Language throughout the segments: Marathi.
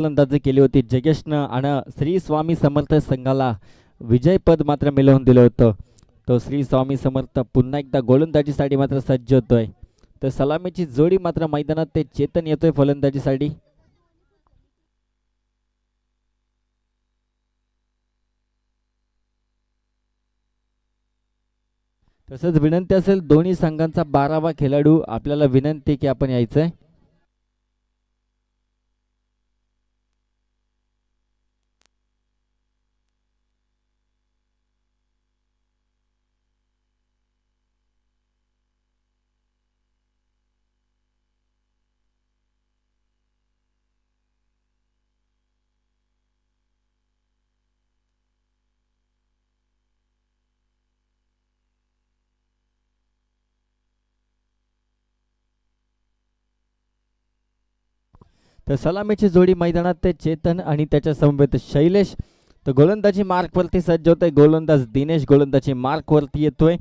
फलंदाजी केली होती. जगेशनं आणि श्री स्वामी समर्थ संघाला विजयपद मात्र मिळवून दिलं होतं. तो श्री स्वामी समर्थ पुन्हा एकदा गोलंदाजीसाठी मात्र सज्ज होतोय. तर सलामीची जोडी मात्र मैदानात ते चेतन येतोय फलंदाजीसाठी. तसंच विनंती असेल दोन्ही संघांचा 12वा खेळाडू आपल्याला विनंती की आपण यायचंय. तर सलामीची जोडी मैदानात ते चेतन आणि त्याच्या समवेत शैलेश. तर गोलंदाजी मार्कवरती सज्ज होतोय. गोलंदाज दिनेश गोलंदाजी मार्कवरती येतोय.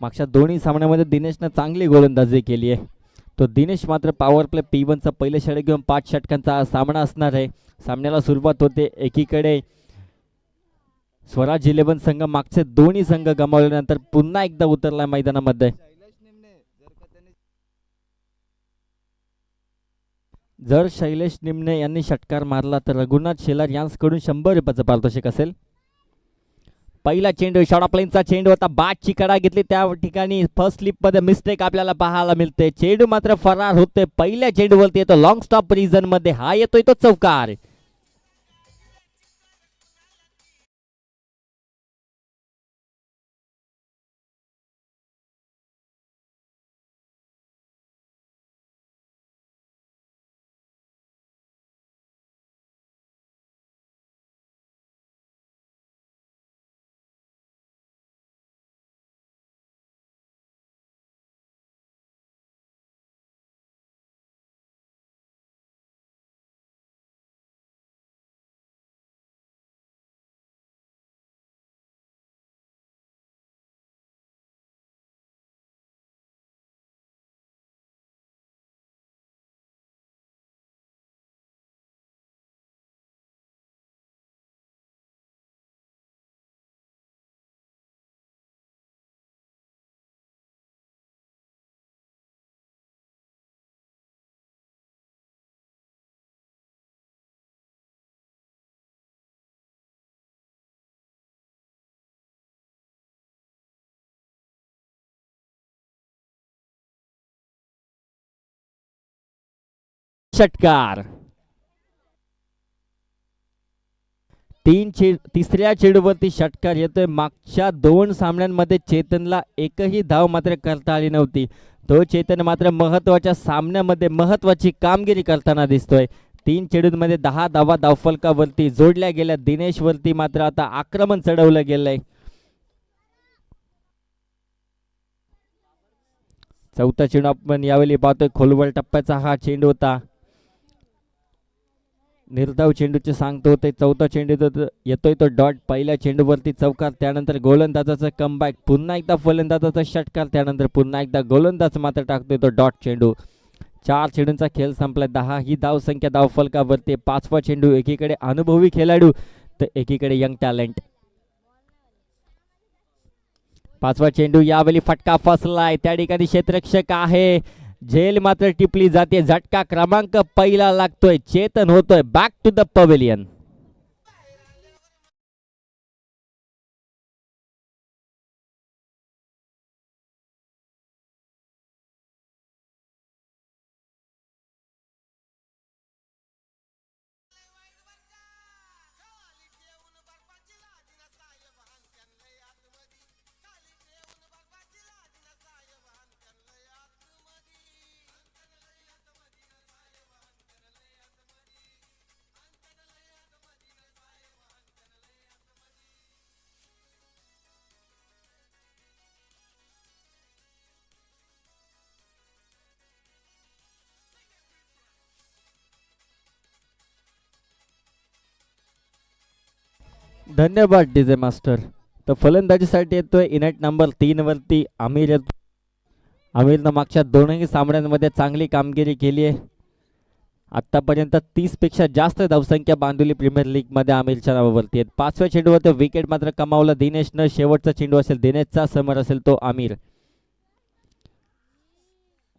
मागच्या दोन्ही सामन्यामध्ये दिनेशनं चांगली गोलंदाजी केली आहे. तो दिनेश मात्र पॉवर प्ले P1चा पहिले षटक घेऊन 5 षटकांचा सामना असणार आहे. सामन्याला सुरुवात होते. एकीकडे स्वराज 11 संघ मागचे दोन्ही संघ गमावल्यानंतर पुन्हा एकदा उतरला मैदानामध्ये. जर शैलेश निमणे यांनी षटकार मारला तर रघुनाथ शेलार यांच्याकडून 100 रुपयाचं पारितोषिक असेल. पहिला चेंडू शॉर्ट प्लेनचा चेंडू होता. बाटची कडा घेतली त्या ठिकाणी फर्स्ट स्लिप मध्ये मिस्टेक आपल्याला पाहायला मिळते. चेंडू मात्र फरार होते. पहिल्या चेंडूवरती येतो लॉंग स्टॉप रिझन मध्ये. हा येतोय तो चौकार. षटकार. तिसऱ्या चेंडूवरती षटकार येतोय. मागच्या 2 सामन्यांमध्ये चेतनला एकही धाव मात्र करता आली नव्हती. तो चेतन मात्र महत्वाच्या सामन्यामध्ये महत्वाची कामगिरी करताना दिसतोय. 3 चेंडूंमध्ये 10 धावा धावफलकावरती जोडल्या गेल्या. दिनेश वरती मात्र आता आक्रमण चढवलं गेलंय. चौथा चेंडू आपण यावेळी पाहतोय. खोलवर टप्प्याचा हा चेंडू होता. निर्धाव चेंडूचे सांगतो होते. चौथा चेंडू येतोय तो डॉट. पहिल्या चेंडूवरती चौकार. त्यानंतर गोलंदाजाचा कमबॅक. पुन्हा एकदा फलंदाजाचा षटकार. त्यानंतर पुन्हा एकदा गोलंदाज मात्र टाकतोय तो डॉट चेंडू. 4 चेंडूंचा खेळ संपलाय. 10 ही धाव संख्या धावफलकावरती. 5वा चेंडू. एकीकडे अनुभवी खेळाडू तर एकीकडे यंग टॅलेंट. 5वा चेंडू यावेळी फटका फसलाय. त्या ठिकाणी क्षेत्ररक्षक आहे. झेल मात्र टिपली जाते. झटका क्रमांक पहिला लागतोय. चेतन होतोय बॅक टू द पवेलियन. धन्यवाद डीजे मास्टर. तर फलंदाजीसाठी येतोय इनेट नंबर 3 वरती आमिर येतो. आमिरनं मागच्या 2ही सामन्यांमध्ये चांगली कामगिरी केली आहे. आतापर्यंत 30 पेक्षा जास्त धावसंख्या बांधवली प्रीमियर लीग मध्ये आमिरच्या नावावरती आहेत. 5व्या चेंडूवर विकेट मात्र कमावला दिनेशनं. शेवटचा चेंडू असेल दिनेशचा, समोर असेल तो आमिर.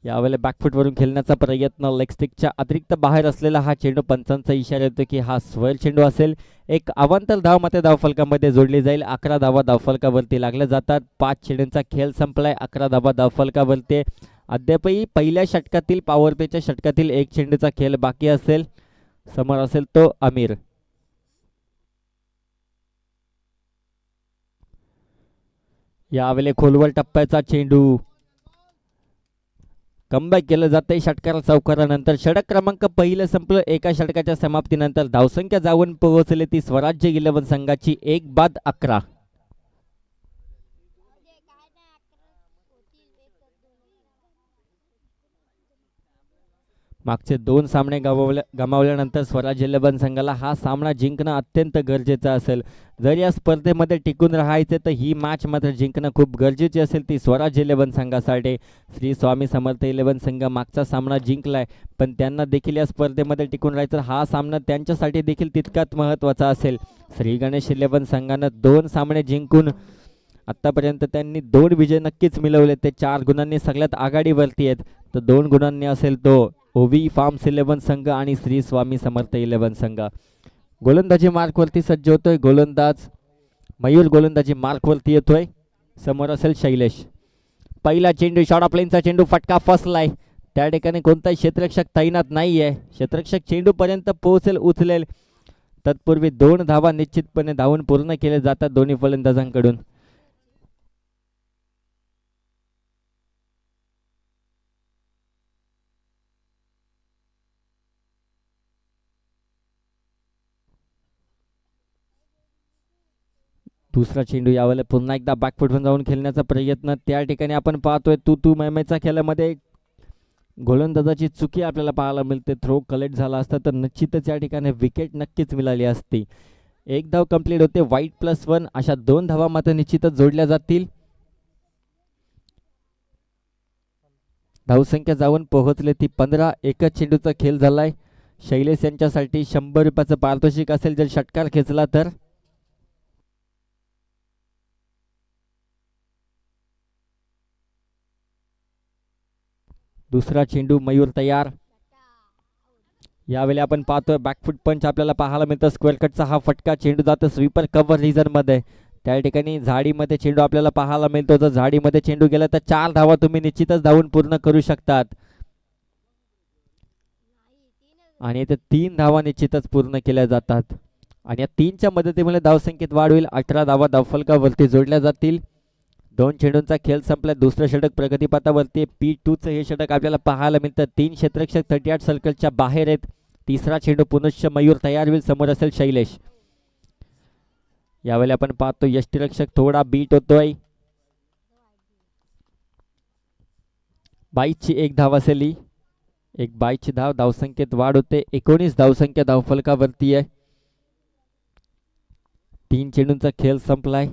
यावेळेला बॅकफुटवरून खेळण्याचा प्रयत्न, लेग स्टिकच्या अतिरिक्त बाहेर असलेला हा चेंडू. पंचांचा इशारा येतो की हा स्क्वेअर चेंडू असेल. एक अवांतर धाव मात्र धावफलकामध्ये जोडली जाईल. 11 धावा धावफलकावरती लागल्या जातात. 5 चेंडूंचा खेळ संपलाय. 11 धावा धावफलकावरती. अद्यापही पहिल्या षटकातील पॉवर प्लेच्या षटकातील एक चेंडूचा खेळ बाकी असेल. समोर असेल तो आमिर. यावेळेला खोलवर टप्प्याचा चेंडू. कमबॅक केलं जातंय षटकार चौकारानंतर. षटक क्रमांक पहिलं संपलं. एका षटकाच्या समाप्तीनंतर धावसंख्या जाऊन पोहोचली ती स्वराज्य 11 संघाची 1-11. मागचे 2 सामने गमावल्यानंतर स्वराज्य 11 संघाला हा सामना जिंकणं अत्यंत गरजेचं असेल. जर या स्पर्धेमध्ये टिकून राहायचे तर ही मॅच मात्र जिंकणं खूप गरजेची असेल ती स्वराज्य 11 संघासाठी. श्री स्वामी समर्थ 11 संघ मागचा सामना जिंकलाय, पण त्यांना देखील या स्पर्धेमध्ये टिकून राहायचं. हा सामना त्यांच्यासाठी देखील तितकाच महत्त्वाचा असेल. श्री गणेश 11 संघानं 2 सामने जिंकून आत्तापर्यंत त्यांनी 2 विजय नक्कीच मिळवले. ते 4 गुणांनी सगळ्यात आघाडीवरती आहेत. तर 2 गुणांनी असेल तो ओवी फार्म्स 11 संघ आणि श्री स्वामी समर्थ 11 संघ. गोलंदाजी मार्कवरती सज्ज होतोय गोलंदाज मयूर. गोलंदाजी मार्कवरती येतोय. समोर असेल शैलेश. पहिला चेंडू शॉर्ट ऑफ लाईनचा चेंडू. फटका फसलाय. त्या ठिकाणी कोणताही क्षेत्ररक्षक तैनात नाहीये. क्षेत्ररक्षक चेंडू पर्यंत पोहोचेल, उचलेल. तत्पूर्वी 2 धावा निश्चितपणे धावून पूर्ण केले जातात दोन्ही फलंदाजांकडून. दुसरा चेंडू. यावेळेला पुन्हा एकदा बॅकफुटवरून जाऊन खेळण्याचा प्रयत्न. त्या ठिकाणी आपण पाहतोय तू मैमेच्या खेळामध्ये गोलंदाजाची चुकी आपल्याला पाहायला मिळते. थ्रो कलेक्ट झाला असता तर निश्चितच या ठिकाणी विकेट नक्कीच मिळाली असती. 1 धाव कंप्लीट होते. वाईट +1 अशा 2 धावा मात्र निश्चितच जोडल्या जातील. धावसंख्या जाऊन पोहोचले ती 15. एकच चेंडूचा खेळ झालाय. शैलेश यांच्यासाठी 100 रुपयाचं पारितोषिक असेल जर षटकार खेचला तर. दुसरा चेंडू. मयूर तयार. यावेळी आपण पाहतोय बॅकफुट पंच आपल्याला पाहायला मिळतं. स्क्वेअर कटचा हा फटका. चेंडू जातो स्वीपर कव्हर रिजन मध्ये. त्या ठिकाणी झाडीमध्ये चेंडू आपल्याला पाहायला मिळतो. जर झाडीमध्ये चेंडू गेला तर 4 धावा तुम्ही निश्चितच धावून पूर्ण करू शकतात. आणि इथे 3 धावा निश्चितच पूर्ण केल्या जातात. आणि या 3च्या मदतीमुळे धावसंख्येत वाढ होईल. 18 धावा धावफलकावरती जोडल्या जातील. 2 चेंडूंचा खेळ संपला. दुसरं षटक प्रगतीपथावरती. P2चं हे षटक आपल्याला पाहायला मिळतं. 3 क्षेत्ररक्षक 38 सर्कलच्या बाहेर आहेत. तिसरा चेंडू पुनश्च मयूर तयार होईल. समोर असेल शैलेश. यावेळी आपण पाहतो यष्टीरक्षक थोडा बीट होतोय. 22ची 1 धाव असेल ही. 22ची धाव. धावसंख्येत वाढ होते. 19 धावसंख्या धावफलकावरती आहे. 3 चेंडूंचा खेळ संपलाय.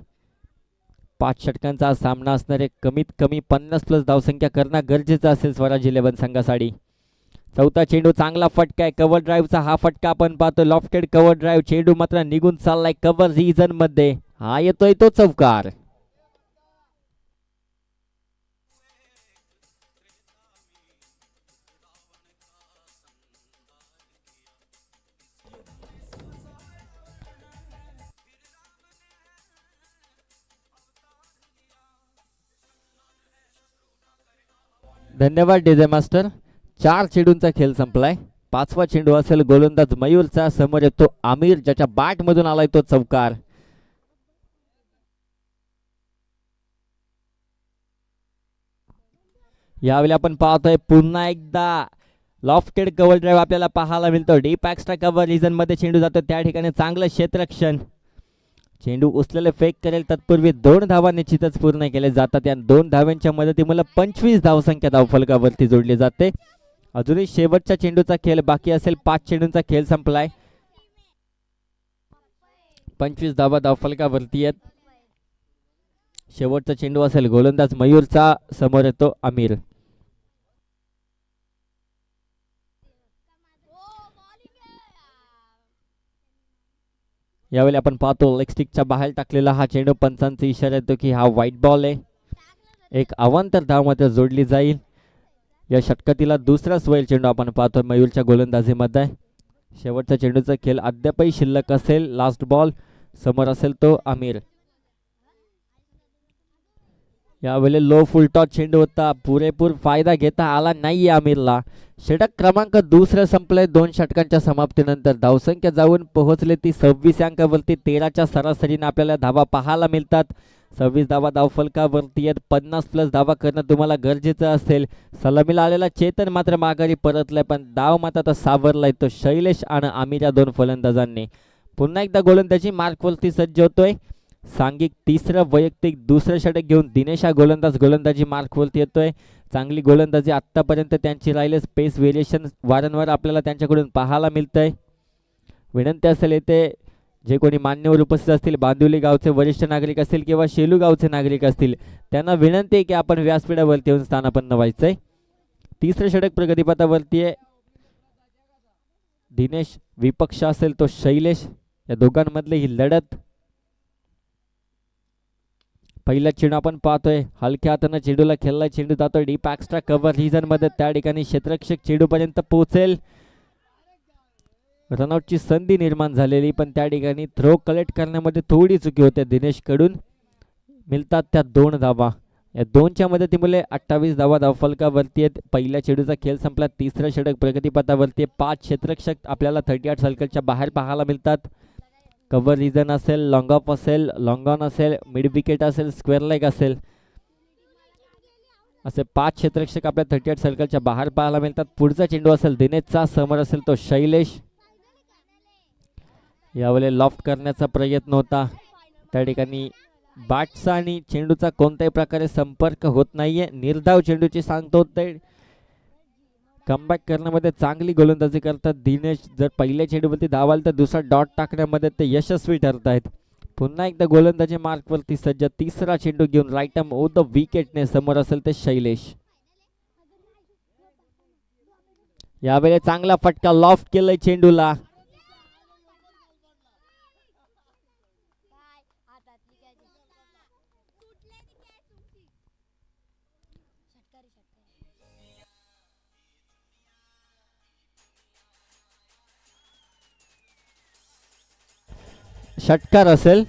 5 षटकांचा सामना असणारे कमीत कमी 50+ धावसंख्या करणं गरजेचं असेल स्वराज 11 संघासाठी. चौथा चेंडू. चांगला फटका आहे. कव्हर ड्राईव्हचा हा फटका आपण पाहतो. Lofted cover drive. चेंडू मात्र निघून चाललाय कव्हर रिजन मध्ये. हा येतोय तो चौकार. धन्यवाद डीजे मास्टर. 4 चेंडूंचा खेळ संपलाय. 5वा चेंडू असेल गोलंदाज मयूरचा. समोर येतो आमिर ज्याच्या बॅट मधून आलाय तो चौकार. यावेळी आपण पाहतोय पुन्हा एकदा लॉफ्टेड कव्हर ड्राईव्ह आपल्याला पाहायला मिळतो. डीप एक्स्ट्रा कव्हर रिजन मध्ये चेंडू जातो. त्या ठिकाणी चांगलं क्षेत्ररक्षण. चेंडू उचलेले फेक करेल. तत्पूर्वी 2 धावा निश्चितच पूर्ण केले जातात. या 2 धाव्यांच्या मदतीमुळे 25 धावसंख्या धावफलकावरती जोडली जाते. अजूनही शेवटच्या चेंडूचा खेळ बाकी असेल. 5 चेंडूंचा खेळ संपलाय. 25 धावा धावफलकावरती आहेत. शेवटचा चेंडू असेल गोलंदाज मयूरचा. समोर येतो आमिर. यावेळी आपण पाहतो लेग स्टिकच्या बाहेर टाकलेला हा चेंडू, पंचांचा इशारा येतो की हा व्हाईट बॉल आहे. एक अवांतर धाव मात्र जोडली जाईल. या षटकातीला दुसरा स्वैल चेंडू आपण पाहतोय मयूरच्या गोलंदाजीमध्ये. शेवटचा चेंडूचा खेळ अद्यापही शिल्लक असेल. लास्ट बॉल समोर असेल तो आमिर. यावेळी लो फुल टॉस चेंडू होता, पुरेपूर फायदा घेता आला नाहीये आमिरला. षटक क्रमांक दुसरं संपलंय 2 षटकांच्या समाप्तीनंतर. धावसंख्या जाऊन पोहोचले ती 26 अंकावरती. 13च्या सरासरीने आपल्याला धावा पाहायला मिळतात. 26 धावा धावफलकावरती आहेत. 50+ धावा करणं तुम्हाला गरजेचं असेल. सलामीला आलेला चेतन मात्र माघारी परतलाय, पण धाव मात्र आता सावरलाय तो शैलेश आणि आमिर या 2 फलंदाजांनी. पुन्हा एकदा गोलंदाजी मार्कवरती सज्ज होतोय. सांघिक तिसरं वैयक्तिक दुसरं षटक घेऊन दिनेश हा गोलंदाजी मार्कवरती येतोय. चांगली गोलंदाजी आत्तापर्यंत त्यांची राहिली. स्पेस व्हेरिएशन वारंवार आपल्याला त्यांच्याकडून पाहायला मिळतंय. विनंती असेल येथे जे कोणी मान्यवर उपस्थित असतील, बांदिवली गावचे वरिष्ठ नागरिक असतील किंवा शेलू गावचे नागरिक असतील, त्यांना विनंती आहे की आपण व्यासपीठावरती येऊन स्थानापन्न व्हायचंय. तिसरं षटक प्रगतीपथावरती आहे. दिनेश विपक्ष असेल तो शैलेश, या दोघांमधली ही लढत. पहिला चेंडू आपण पाहतोय, हलक्या हाताने चेंडूला खेळलाय. चेंडू जातोय डीप एक्स्ट्रा कव्हर रिजन मध्ये. त्या ठिकाणी क्षेत्ररक्षक चेंडू पर्यंत पोहोचेल. रनआउटची संधी निर्माण झालेली, पण त्या ठिकाणी थ्रो कलेक्ट करण्यामध्ये थोडी चुकी होते दिनेश कडून. मिळतात त्या 2 धावा. या 2च्या मदतीमुळे 28 धावा धावफलकावरती आहेत. पहिल्या चेंडूचा खेळ संपला. तिसरं षटक प्रगतीपथावरती. 5 क्षेत्ररक्षक आपल्याला 38 सर्कलच्या बाहेर पाहायला मिळतात. कव्हर रिजन असेल, लॉंग ऑफ असेल, लॉंग ऑन असेल, मिड विकेट असेल, स्क्वेअर लेग असेल, असे 5 क्षेत्ररक्षक आपल्या 38 सर्कलच्या बाहेर पाहायला मिळतात. पुढचा चेंडू असेल दिनेशचा, समोर असेल तो शैलेश. यावेळी लॉफ्ट करण्याचा प्रयत्न होता. त्या ठिकाणी बॅटचा आणि चेंडूचा कोणत्याही प्रकारे संपर्क होत नाहीये. निर्धाव चेंडूची सांगतो होते. कमबॅक करण्यामध्ये चांगली गोलंदाजी करतात दिनेश. जर पहिल्या चेंडूवरती धाव आली तर दुसरा डॉट टाकण्यामध्ये ते यशस्वी ठरत आहेत. पुन्हा एकदा गोलंदाजी मार्कवरती सज्ज. तिसरा चेंडू घेऊन राईट आर्म ओव्हर द विकेटने. समोर असेल ते शैलेश. यावेळी चांगला फटका लॉफ्ट केलाय चेंडूला. षटकार असेल.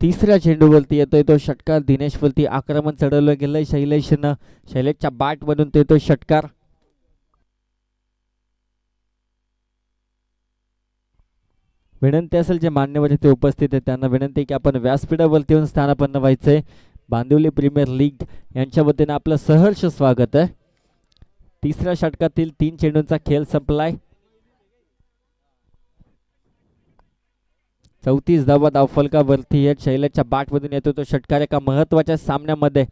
तिसऱ्या चेंडूवरती येतोय तो षटकार. दिनेश वरती आक्रमण चढवलं गेलंय शैलेशनं. शैलेशच्या बॅट मधून येतोय षटकार. विनंती असेल जे मान्यवर इथे उपस्थित आहेत त्यांना विनंती की आपण व्यासपीठावरती येऊन स्थानापन्न व्हायचंय. बांदिवली प्रीमियर लीग यांच्या वतीने आपलं सहर्ष स्वागत आहे. तिसऱ्या षटकातील 3 चेंडूंचा खेळ संपलाय. 34 धावा धावफलकावरती आहेत. शैलेशच्या बॅटमधून येतो तो षटकार. एका महत्वाच्या सामन्यामध्ये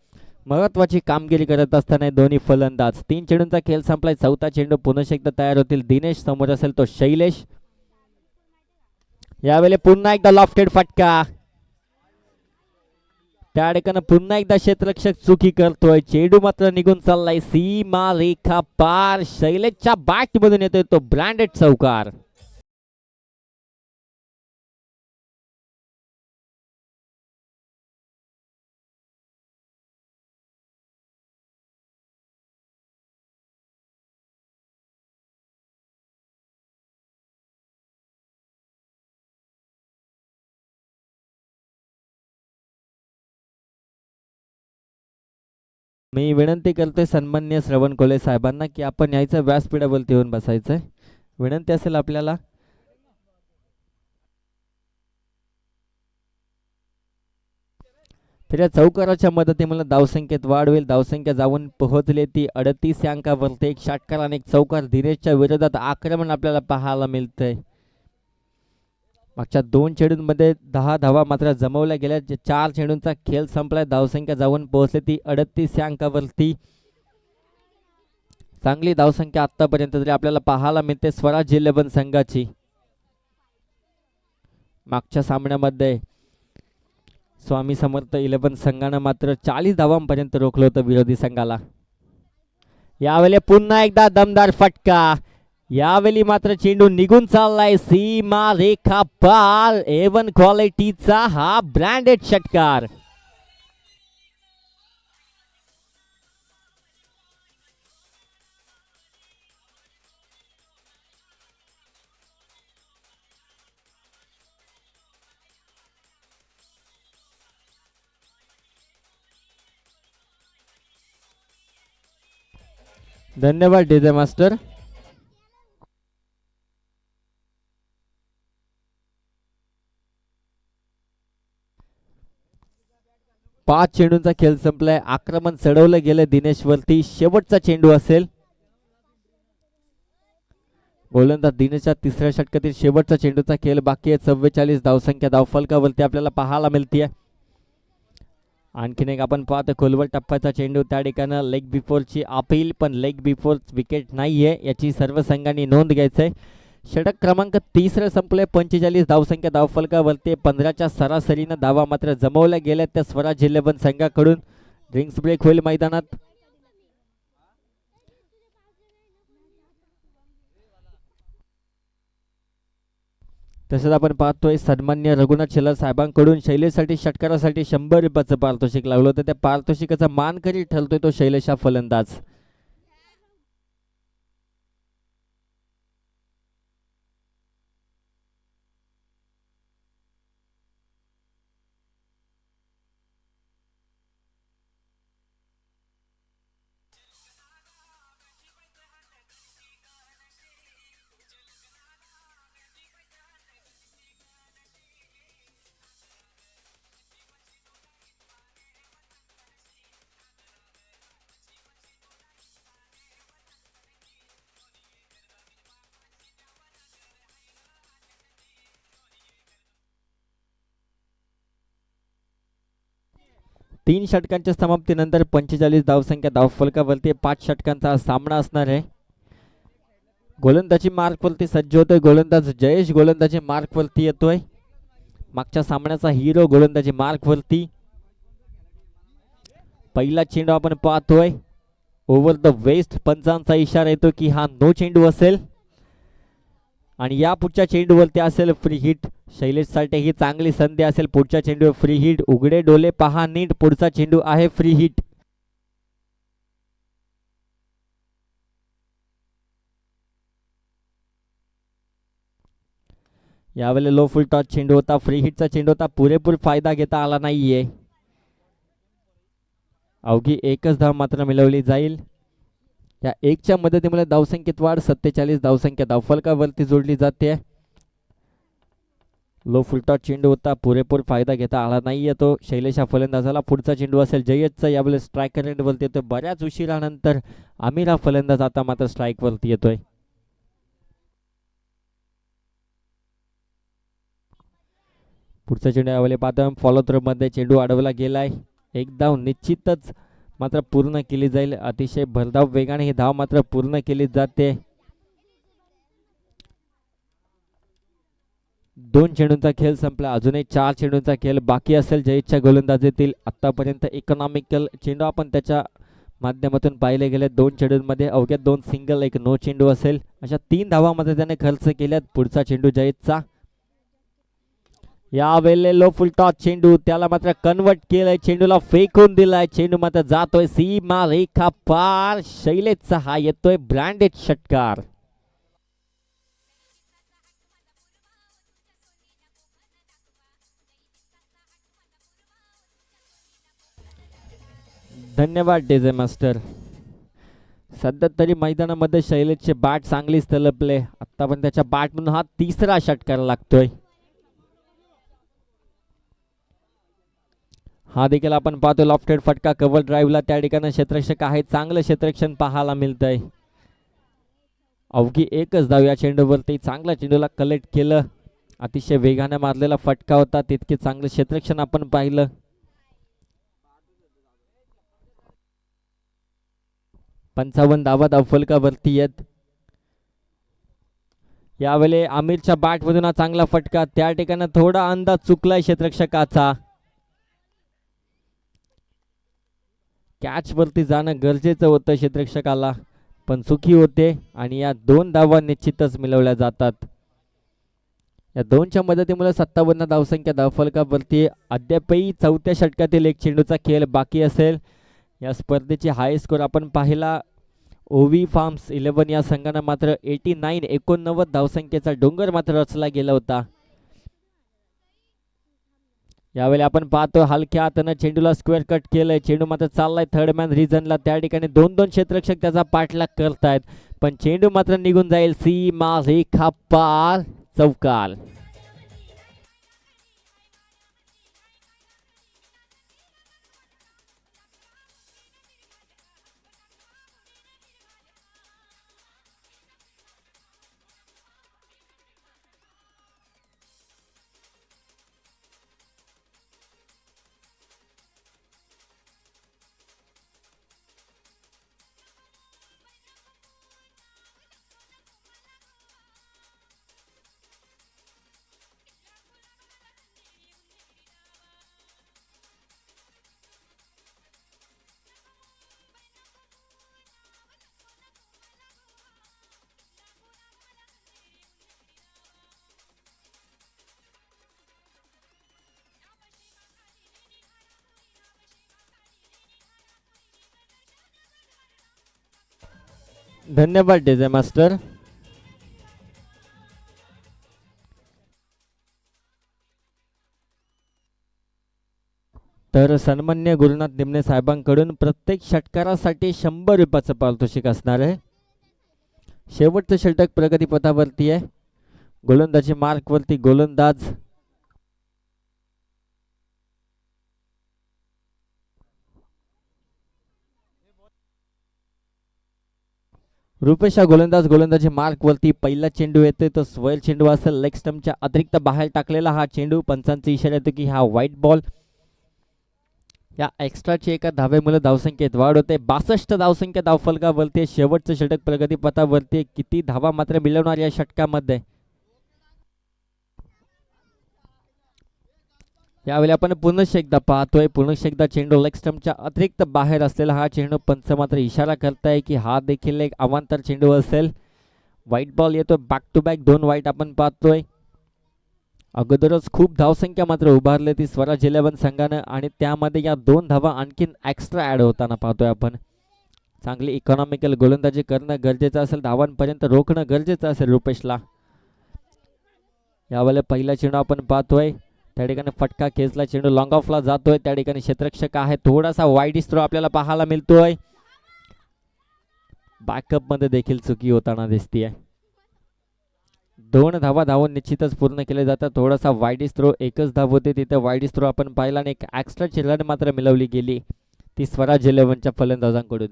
महत्वाची कामगिरी करत असताना दोन्ही फलंदाज. 3 चेंडूंचा खेळ संपलाय. चौथा चेंडू पुन्हा एकदा तयार होतील दिनेश. समोर असेल तो शैलेश. यावेळी पुन्हा एकदा लॉफ्टेड फटका. त्या ठिकाणी पुन्हा एकदा क्षेत्ररक्षक चुकी करतोय. चेंडू मात्र निघून चाललाय सीमा रेखा पार. शैलेशच्या बॅट मधून येतोय तो ब्रँडेड चौकार. मी विनंती करतोय सन्माननीय श्रवण कोले साहेबांना की आपण यायचं व्यासपीठावरती येऊन बसायचंय. विनंती असेल आपल्याला. तर या चौकाराच्या मदतीमुळे धावसंख्येत वाढ होईल. धावसंख्या जाऊन पोहोचली ती 38 अंकावरती. एक षटकार आणि एक चौकार. दिनेशच्या विरोधात आक्रमण आपल्याला पाहायला मिळतंय. मागच्या 2 चेंडूंमध्ये 10 धावा मात्र जमवल्या गेल्या. 4 चेंडूंचा खेळ संपलाय. धावसंख्या जाऊन पोहोचली ती 38 अंकावरती. चांगली धावसंख्या आतापर्यंत तरी आपल्याला पाहायला मिळते स्वराज 11 संघाची. मागच्या सामन्यामध्ये स्वामी समर्थ 11 संघानं मात्र 40 धावांपर्यंत रोखलं होतं विरोधी संघाला. यावेळी पुन्हा एकदा दमदार फटका. यावेळी मात्र चेंडू निघून चाललाय सीमा रेखा पार. A1 क्वालिटीचा हा ब्रँडेड षटकार. धन्यवाद डीजे मास्टर. पाच चेंडूंचा खेळ संपलाय. आक्रमण चढवलं गेलं दिनेश वरती. शेवटचा चेंडू असेल. गोलंदाज दिनेशच्या तिसऱ्या षटकातील शेवटचा चेंडूचा खेळ बाकी आहे. 44 धावसंख्या धावफलकावरती आपल्याला पाहायला मिळते. आणखीन एक आपण पाहतो खोलवर टप्प्याचा चेंडू. त्या ठिकाणी लेग बिफोरची अपील, पण लेग बिफोर विकेट नाहीये याची सर्व संघांनी नोंद घ्यायचंय. षटक क्रमांक 3 संपले. 45 धावसंख्या धावफलकावरती. 15च्या सरासरीनं धावा मात्र जमवल्या गेल्या त्या स्वराज 11 संघाकडून. ड्रिंक्स ब्रेक होईल मैदानात. तसंच आपण पाहतोय सन्मान्य रघुनाथ शेलार साहेबांकडून शैलेशसाठी षटकारासाठी 100 रुपयाचं पारितोषिक लागलं होतं. त्या पारितोषिकाचा मानकरी ठरतोय तो शैलेश हा फलंदाज. तीन षटकांच्या समाप्तीनंतर 45 धावसंख्या धावफलकावरती 5 षटकांचा सामना असणार आहे. गोलंदाजी मार्कवरती सज्ज होतोय गोलंदाज जयेश. गोलंदाजी मार्कवरती येतोय. मागच्या सामन्याचा हिरो गोलंदाजी मार्कवरती. पहिला चेंडू आपण पाहतोय ओव्हर द वेस्ट. पंचांचा इशारा येतो की हा नो चेंडू असेल आणि या पुढच्या चेंडूवरती असेल फ्री हिट. शैलेशसाठी ही चांगली संधी असेल. पुढच्या चेंडूवर फ्री हिट. उघडे डोले पहा नीट. पुढचा चेंडू आहे फ्री हिट. यावेळी लो फुल टॉस चेंडू होता. फ्री हिटचा चेंडू होता. पुरेपूर फायदा घेता आला नाहीये. अवघी एकच धाव मात्र मिळवली जाईल. या एकच्या मदतीमुळे धावसंख्येत वाढ. 47 धावसंख्या धावफलकावरती जोडली जाते. लो फुलटॉस चेंडू होता. पुरेपूर फायदा घेता आला नाहीये तो शैलेशा फलंदाजाला. पुढचा चेंडू असेल जयेशचा. यावेळी स्ट्रायकर रेंजवरती येतोय. बऱ्याच उशिरानंतर आमिर हा फलंदाज आता मात्र स्ट्राईक वरती येतोय. पुढचा चेंडू यावेळी पाहतो फॉलो थ्रो मध्ये चेंडू अडवला गेलाय. एक धाव निश्चितच मात्र पूर्ण केली जाईल. अतिशय भरधाव वेगाने ही धाव मात्र पूर्ण केली जाते. 2 चेंडूंचा खेळ संपला. अजूनही 4 चेंडूंचा खेळ बाकी असेल जयेशच्या गोलंदाजीतील. आतापर्यंत इकॉनॉमिकल चेंडू आपण त्याच्या माध्यमातून पाहिले गेले. 2 चेंडूंमध्ये अवघ्या 2 सिंगल, एक नो चेंडू असेल. अशा 3 धावांमध्ये त्याने खर्च केल्यात. पुढचा चेंडू जयेशचा. यावेळी लो फुल टॉस चेंडू. त्याला मात्र कन्वर्ट केलंय. चेंडूला फेकून दिलाय. चेंडू मात्र जातोय सीमा रेखा पार. शैलेशचा हा येतोय ब्रँडेड षटकार. धन्यवाद डीजे मास्टर. सध्या तरी मैदानामध्ये शैलेशचे बॅट चांगलीच तलपले. आता पण त्याच्या बॅटमधून हा तिसरा षटकार लागतोय. हा देखील आपण पाहतो लॉफ्टेड फटका कव्हर ड्राईव्हला त्या ठिकाणी क्षेत्ररक्षक आहे, चांगलं क्षेत्ररक्षण पाहायला मिळतंय. अवघी एकच धाव या चेंडूवरती, चांगला चेंडूला कलेक्ट केलं, अतिशय वेगाने मारलेला फटका होता, तितके चांगलं क्षेत्ररक्षण आपण पाहिलं. पंचावन्न धावा धावफलकावरती आहेत. यावेळी आमिरच्या बॅट मधून हा चांगला फटका, त्या ठिकाणी थोडा अंदाज चुकलाय क्षेत्ररक्षकाचा. कॅच वरती जाणं गरजेचं होतं क्षेत्ररक्षकाला, पण चुकी होते आणि या 2 धावा निश्चितच मिळवल्या जातात. या 2च्या मदतीमुळे 57 धावसंख्या धावफलकावरती. अद्यापही 4थ्या षटकातील एक चेंडूचा खेळ बाकी असेल. या स्पर्धेची हाय स्कोर आपण पाहिला ओवी फार्म्स 11 या संघानं मात्र 89 धावसंख्येचा डोंगर मात्र रचला गेला होता. यावेळी आपण पाहतो हलक्या हातानं चेंडूला स्क्वेअर कट केलंय, चेंडू मात्र चाललाय थर्ड मॅन रिजनला, त्या ठिकाणी 2 क्षेत्ररक्षक त्याचा पाठलाग करतायत, पण चेंडू मात्र निघून जाईल सीमा रेखा पार, चौकार. धन्यवाद डीजे मास्टर. तर सन्मान्य गुरुनाथ निमणे साहेबांकडून प्रत्येक षटकारासाठी 100 रुपयाचं पारितोषिक असणार आहे. शेवटचं षटक प्रगतीपथावरती आहे. गोलंदाजी मार्कवरती गोलंदाज रुपेशा गोलंदाज गोलंदाजी मार्क वरती. पहिला चेंडू येतोय तो स्क्वेअर चेंडू असेल, लेग स्टंपच्या अतिरिक्त बाहेर टाकलेला हा चेंडू. पंचांचा इशारा येतो की हा व्हाईट बॉल. या एक्स्ट्राची एका धावेमुळे धावसंख्येत वाढ होते. 62 धावसंख्या धावफलकावरती. शेवटचं षटक प्रगतीपथावरती. किती धावा मात्र मिळवणार या षटकामध्ये, यावेळी आपण पुनश्च एकदा पाहतोय. पुनश्च एकदा चेंडू लेग स्टंपच्या अतिरिक्त बाहेर असलेला हा चेंडू. पंच मात्र इशारा करताय की हा देखील एक अवांतर चेंडू असेल. व्हाईट बॉल येतो. बॅक टू बॅक 2 व्हाईट आपण पाहतोय. अगोदरच खूप धावसंख्या मात्र उभारली ती स्वराज 11 संघानं, आणि त्यामध्ये या 2 धावा आणखीन एक्स्ट्रा ऍड होताना पाहतोय आपण. चांगली इकॉनॉमिकल गोलंदाजी करणं गरजेचं असेल, धावांपर्यंत रोखणं गरजेचं असेल रुपेशला. यावेळेला पहिला चेंडू आपण पाहतोय, त्या ठिकाणी फटका खेचला, चेंडू लॉंग ऑफला जातोय. त्या ठिकाणी क्षेत्ररक्षक आहे, थोडासा वाईड थ्रो आपल्याला पाहायला मिळतोय. बॅकअप मध्ये देखील चुकी होताना दिसतीये. 2 धावा धावून निश्चितच पूर्ण केले जातात. थोडासा वाईड थ्रो, एकच धाव होते तिथे वाईड थ्रो आपण पाहिला, आणि एक एक्स्ट्रा रन मात्र मिळवली गेली ती स्वराज 11च्या फलंदाजांकडून.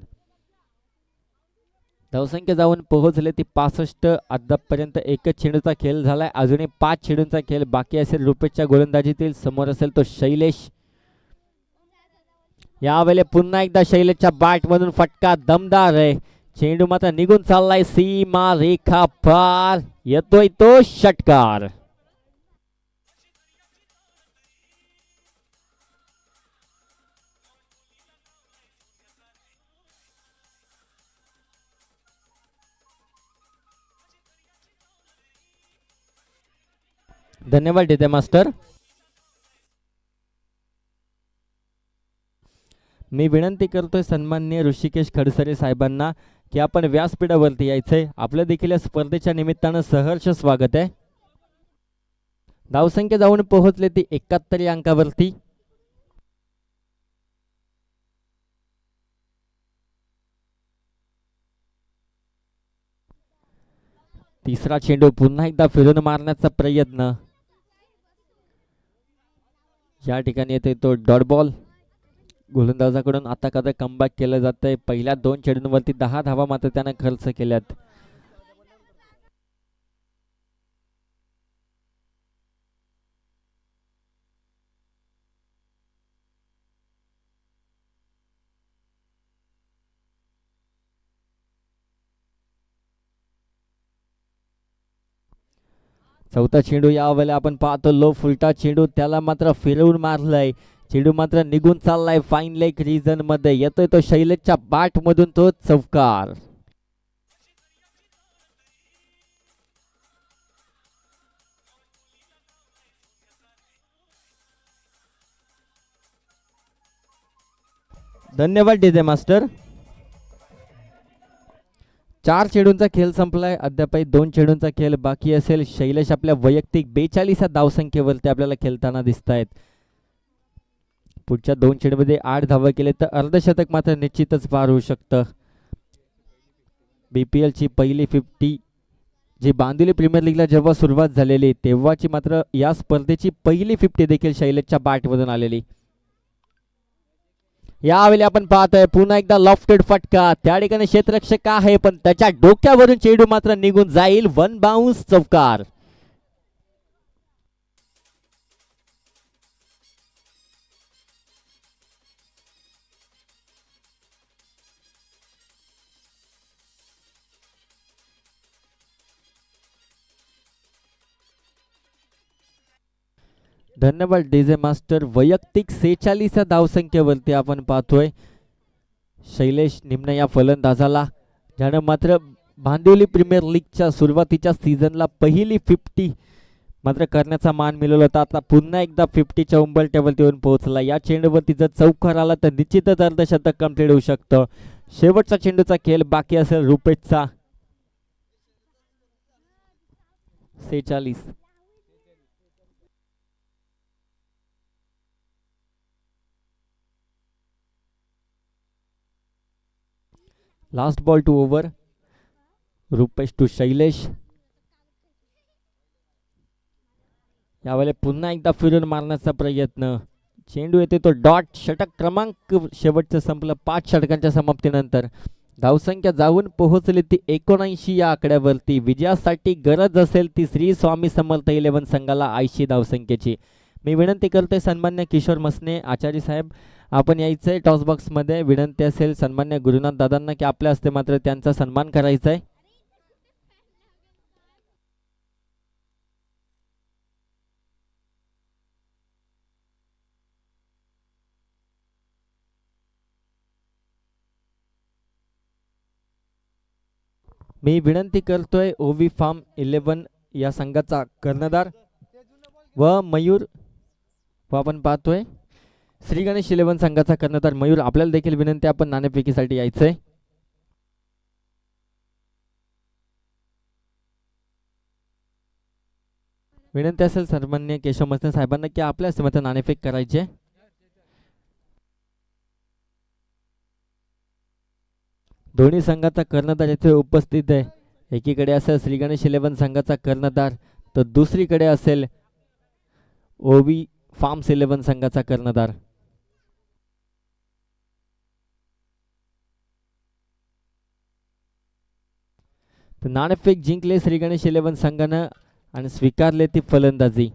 धावसंख्या जाऊन पोहोचले ती 65. अद्यापपर्यंत एकच चेंडूचा खेळ झालाय, अजूनही 5 चेंडूंचा खेळ बाकी असेल रुपेशच्या गोलंदाजीतील. समोर असेल तो शैलेश. यावेळी पुन्हा एकदा शैलेशच्या बॅट मधून फटका दमदार आहे. चेंडू मात्र निघून चाललाय सीमा रेखा पार. येतोय तो षटकार. धन्यवाद डीजे मास्टर. मी विनंती करतोय सन्माननीय ऋषिकेश खडसरे साहेबांना की आपण व्यासपीठावरती यायचंय. आपलं देखील या स्पर्धेच्या निमित्तानं सहर्ष स्वागत आहे. धावसंख्या जाऊन पोहोचले ती 71 या अंकावरती. तिसरा चेंडू पुन्हा एकदा फिरून मारण्याचा प्रयत्न. या ठिकाणी येते तो डॉट बॉल. गोलंदाजाकडून आता कदा कमबॅक केलं जात आहे. पहिल्या 2 चेंडूंवरती 10 धावा मात्र त्यानं खर्च केल्यात. चौथा चेंडू यावेळेला आपण पाहतो लो फुलटा चेंडू, त्याला मात्र फिरवून मारलाय. चेंडू मात्र निघून चाललाय फाईन लेग रिजन मध्ये. येतोय तो शैलेशच्या बॅट मधून तो चौकार. धन्यवाद डीजे मास्टर. 4 चेंडूंचा खेळ संपलाय. अद्यापही 2 चेंडूंचा खेळ बाकी असेल. शैलेश आपल्या वैयक्तिक 42 धावसंख्येवरती आपल्याला खेळताना दिसत आहेत. पुढच्या 2 चेंडूमध्ये 8 धावा केले तर अर्धशतक मात्र निश्चितच पार होऊ शकतं. BPL ची पहिली 50 जी बांदिवली प्रीमियर लीगला जेव्हा सुरुवात झालेली तेव्हाची मात्र या स्पर्धेची पहिली 50 देखील शैलेशच्या बॅटमधून आलेली. यावेळी आपण पाहतोय पुन्हा एकदा लॉफ्टेड फटका. त्या ठिकाणी क्षेत्ररक्षक आहे पण त्याच्या डोक्यावरून चेंडू मात्र निघून जाईल. 1 बाउन्स चौकार. धन्यवाद डीजे मास्टर. वैयक्तिक 46 धावसंख्येवरती आपण पाहतोय शैलेश निमणे या फलंदाजाला, ज्यानं मात्र बांदिवली प्रीमियर लीगच्या सुरुवातीच्या सीझनला पहिली 50 मात्र करण्याचा मान मिळवला होता. आता पुन्हा एकदा 50च्या उंबरठ्यावरती येऊन पोहोचला. या चेंडूवरती जर चौकार आला तर निश्चितच अर्धशतक कंप्लीट होऊ शकतं. शेवटचा चेंडूचा खेळ बाकी असेल रुपेशचा. 46. Last ball to over. Rupesh to Shailesh. यावेळेला पुन्हा एकदा फिरून मारण्याचा प्रयत्न. चेंडू येते तो डॉट. षटक क्रमांक शेवटचं संपलं 5 षटकांच्या समाप्तीनंतर. धावसंख्या जाऊन पोहोचली ती 79 या आकड्यावरती. विजयासाठी गरज असेल ती श्री स्वामी समर्थ 11 संघाला 80 धावसंख्येची. मी विनंती करतोय सन्मान्य किशोर मसने आचार्य साहेब, आपण यायचंय टॉस बॉक्स मध्ये. विनंती असेल सन्मान्य गुरुनाथ दादांना की आपल्या हस्ते मात्र त्यांचा सन्मान करायचा आहे. मी विनंती करतोय ओवी फार्म 11 या संघाचा कर्णधार व मयूर व आपण पाहतोय श्री गणेश 11 संघाचा कर्णधार मयूर, आपल्याला देखील विनंती आपण नाणेफेकीसाठी यायचंय. विनंती असेल सन्मान्य केशव मसने साहेबांना की आपल्या समोर नाणेफेक करायचे. दोन्ही संघाचा कर्णधार येथे उपस्थित आहे. एकीकडे असेल श्री गणेश 11 संघाचा कर्णधार तर दुसरीकडे असेल ओवी फार्म्स 11 संघाचा कर्णधार. तर नाणेफेक जिंकले श्री गणेश 11 संघानं आणि स्वीकारले ती फलंदाजी.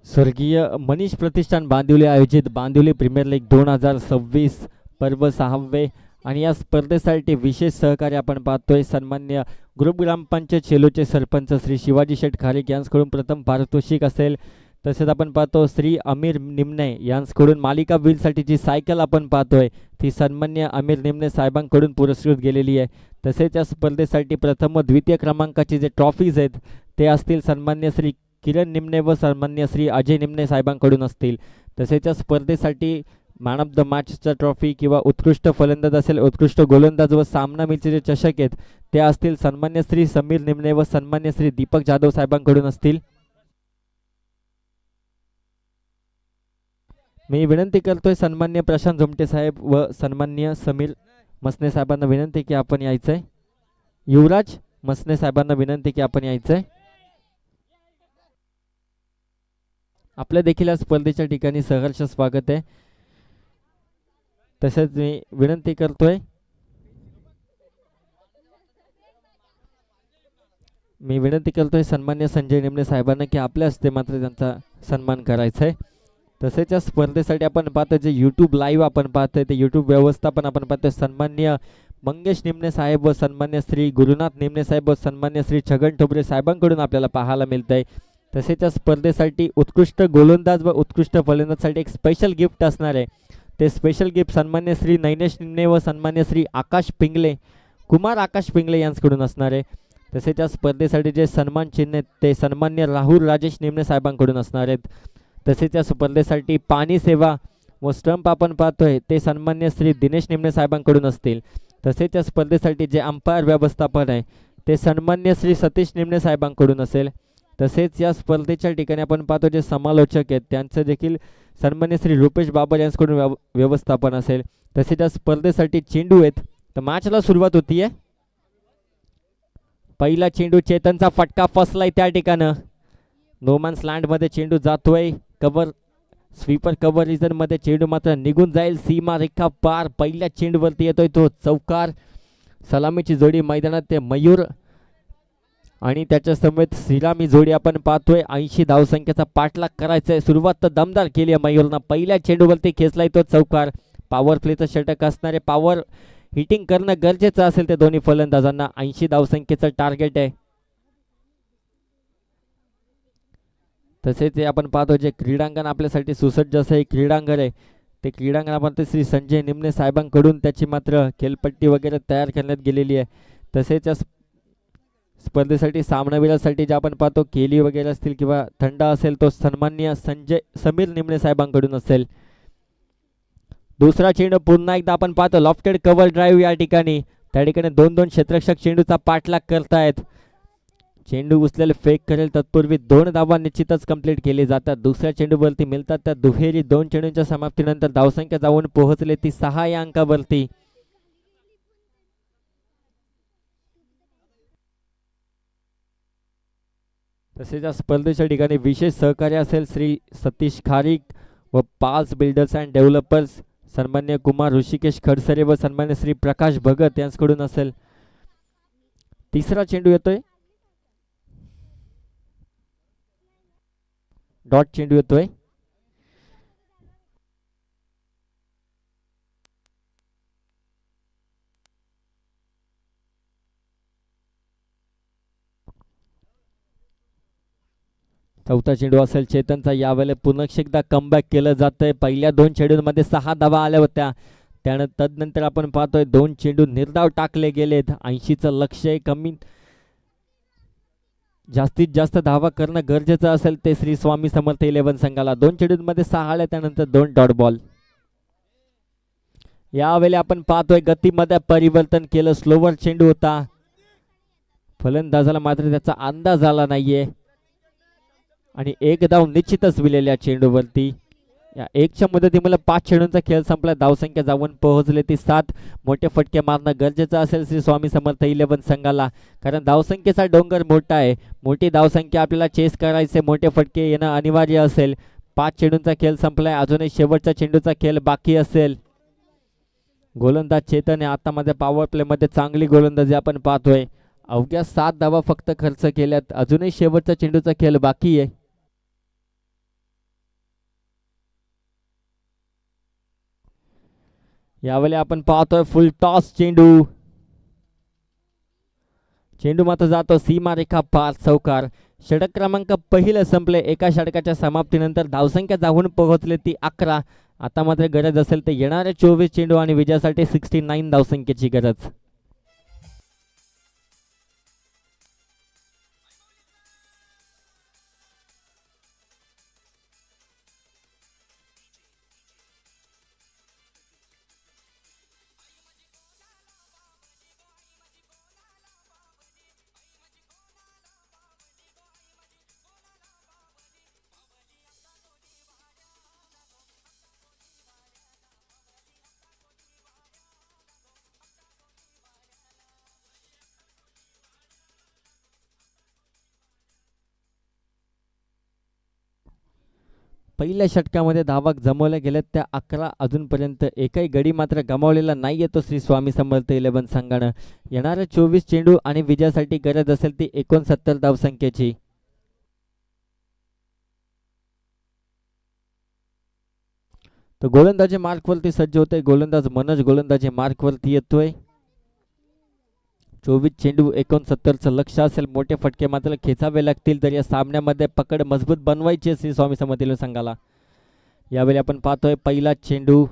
स्वर्गीय मनीष प्रतिष्ठान बांदिवली आयोजित बांदिवली प्रीमियर लीग 2026 पर्व 6वे आणि या स्पर्धेसाठी विशेष सहकार्य आपण पाहतोय सन्मान्य ग्रुप ग्रामपंचायत शेलूचे सरपंच श्री शिवाजी शेठ खारीक यांच्याकडून प्रथम पारितोषिक असेल. तसेच आपण पाहतो श्री अमीर निमणे यांच्याकडून मालिका व्हीलसाठीची सायकल आपण पाहतोय ती सन्मान्य अमीर निमणे साहेबांकडून पुरस्कृत गेलेली आहे. तसेच या स्पर्धेसाठी प्रथम व द्वितीय क्रमांकाचे जे ट्रॉफीज आहेत ते असतील सन्मान्य श्री किरण निमणे व सन्मान्य श्री अजय निमणे साहेबांकडून असतील. तसेच या स्पर्धेसाठी मॅन ऑफ द मॅचचा ट्रॉफी किंवा उत्कृष्ट फलंदाज असेल, उत्कृष्ट गोलंदाज व सामना मिळचे जे चषक आहेत ते असतील सन्मान्य श्री समीर निमणे व सन्मान्य श्री दीपक जाधव साहेबांकडून असतील. मी विनंती करतोय सन्मान्य प्रशांत झुमटे साहेब व सन्मान्य समीर मसने साहेबांना विनंती की आपण यायचंय. युवराज मसने साहेबांना विनंती की आपण यायचंय. आपल्या देखील या स्पर्धेच्या ठिकाणी सहर्ष स्वागत आहे. तसेच मी विनंती करतोय सन्मान्य संजय निमणे साहेबांना की आपल्या हस्ते मात्र त्यांचा सन्मान करायचा आहे. तसेच या स्पर्धेसाठी आपण पाहतो जे यूट्यूब लाईव्ह आपण पाहतोय ते यूट्यूब व्यवस्थापन आपण पाहतोय सन्मान्य मंगेश निमणे साहेब व सन्मान्य श्री गुरुनाथ निमणे साहेब व सन्मान्य श्री छगन ठोबरे साहेबांकडून आपल्याला पाहायला मिळत आहे. तसेच या स्पर्धेसाठी उत्कृष्ट गोलंदाज व उत्कृष्ट फलंदाजसाठी एक स्पेशल गिफ्ट असणार आहे. ते स्पेशल गिफ्ट सन्मान्य श्री नैनेश निमणे व सन्मान्य श्री आकाश पिंगले कुमार आकाश पिंगले यांच्याकडून असणार आहे. तसेच या स्पर्धेसाठी जे सन्मान चिन्ह आहेत ते सन्मान्य राहुल राजेश निमणे साहेबांकडून असणार आहेत. तसेच या स्पर्धेसाठी पाणी सेवा व स्टंप आपण पाहतोय ते सन्मान्य श्री दिनेश निमणे साहेबांकडून असतील. तसेच या स्पर्धेसाठी जे अंपायर व्यवस्थापन आहे ते सन्मान्य श्री सतीश निमणे साहेबांकडून असेल. तसेच या स्पर्धेच्या ठिकाणी आपण पाहतो जे समालोचक आहेत त्यांचं देखील सन्मान्य श्री रुपेश बाबर यांच्याकडून व्यवस्थापन असेल. तसेच या स्पर्धेसाठी चेंडू आहेत. तर मॅचला सुरुवात होतीये. पहिला चेंडू चेतनचा फटका फसलाय त्या ठिकाणं. नोमॅन्स लँड मध्ये चेंडू जातोय. कव्हर स्वीपर कव्हर रिजन मध्ये चेंडू मात्र निघून जाईल. सीमा रेखा पार. पहिल्या चेंडूवरती येतोय तो चौकार. सलामीची जोडी मैदानात ते मयूर आणि त्याच्या समेत श्रीरामी जोडी आपण पाहतोय. 80 धावसंख्येचा पाठलाग करायचा आहे. सुरुवात तर दमदार केली आहे मयूरनं. पहिल्या चेंडूवरती खेचलाय तो चौकार. पॉवर प्लेचं षटक असणारे पॉवर हिटिंग करणं गरजेचं असेल ते दोन्ही फलंदाजांना. 80 धावसंख्येचं टार्गेट आहे. तसेच आपण पाहतो जे क्रीडांगण आपल्यासाठी सुसज्ज असं एक क्रीडांगण आहे ते क्रीडांगण आपण श्री संजय निमणे साहेबांकडून त्याची मात्र खेळपट्टी वगैरे तयार करण्यात गेलेली आहे. तसेच या स्पर्धेसाठी सामनावीरासाठी जे आपण पाहतो केली वगैरे असतील किंवा थंडा असेल तो सन्मान्य समीर निमणे साहेबांकडून असेल. दुसरा चेंडू पुन्हा एकदा आपण पाहतो लॉफ्टेड कव्हर ड्राईव्ह या ठिकाणी. त्या ठिकाणी 2-2 क्षेत्ररक्षक चेंडूचा पाठलाग करतायत. चेंडू उचलेल फेक करेल तत्पूर्वी 2 धावा निश्चितच कंप्लीट केले जातात. दुसऱ्या चेंडूवरती मिळतात त्या दुहेरी 2 चेंडूंच्या समाप्तीनंतर धावसंख्या जाऊन पोहोचले ती 6 या अंकावरती. तसेच या स्पर्धेच्या ठिकाणी विशेष सहकार्य असेल श्री सतीश खारीक व पाल्स बिल्डर्स अँड डेव्हलपर्स सन्मान्य कुमार ऋषिकेश खडसरे व सन्मान्य श्री प्रकाश भगत यांच्याकडून असेल. तिसरा चेंडू येतोय. डॉट चेंडू येतोय. चौथा चेंडू असेल चेतनचा. यावेळेला पुन्हा एकदा कमबॅक केलं जातंय. पहिल्या 2 चेंडूंमध्ये 6 धावा आल्या होत्या. तदनंतर आपण पाहतोय 2 चेंडू निर्धाव टाकले गेलेत. 80चं लक्ष्य कमी जास्तीत जास्त धावा करणं गरजेचं असेल ते श्री स्वामी समर्थ 11 संघाला. 2 चेंडूंमध्ये 6 आल्या त्यानंतर 2 डॉट बॉल. यावेळी आपण पाहतोय गतीमध्ये परिवर्तन केलं. स्लोवर चेंडू होता. फलंदाजाला मात्र त्याचा अंदाज आला नाहीये आणि एक धाव निश्चितच विलेल्या चेंडूवरती. या 1च्या मुदतीमुळे 5 चेंडूंचा खेळ संपला. धावसंख्या जाऊन पोहोचले ती 7. मोठे फटके मारणं गरजेचं असेल श्री स्वामी समर्थ 11 संघाला कारण धावसंख्येचा डोंगर मोठा आहे. मोठी धावसंख्या आपल्याला चेस करायचे. मोठे फटके येणं अनिवार्य असेल. 5 चेंडूंचा खेळ संपलाय. अजूनही शेवटच्या चेंडूचा खेळ बाकी असेल. गोलंदाज चेतन आता मध्ये पॉवर प्ले मध्ये चांगली गोलंदाजी आपण पाहतोय. अवघ्या 7 धावा फक्त खर्च केल्यात. अजूनही शेवटचा चेंडूचा खेळ बाकी आहे. यावेळी आपण पाहतोय फुल टॉस चेंडू. चेंडू मात्र जातो सीमारेखा पार चौकार. षटक क्रमांक पहिलं संपले. एका षटकाच्या समाप्तीनंतर धावसंख्या जाऊन पोहोचले ती 11. आता मात्र गरज असेल तर येणारे 24 चेंडू आणि विजयासाठी 69 धावसंख्येची गरज. पहिल्या षटकामध्ये धावा जमवल्या गेल्यात त्या 11. अजूनपर्यंत एकही गडी मात्र गमावलेला नाही येतो श्री स्वामी समर्थ 11 संघानं. येणारे 24 चेंडू आणि विजयासाठी गरज असेल ती 69 धावसंख्येची. तर गोलंदाजी मार्कवरती सज्ज होते. गोलंदाज मनोज गोलंदाजी मार्कवरती येतोय. 24 चेंडू 69चं लक्ष असेल. मोठे फटके मात्र खेचावे लागतील तर या सामन्यामध्ये पकड मजबूत बनवायची श्री स्वामी समर्थ संघाला. यावेळी आपण पाहतोय पहिला चेंडू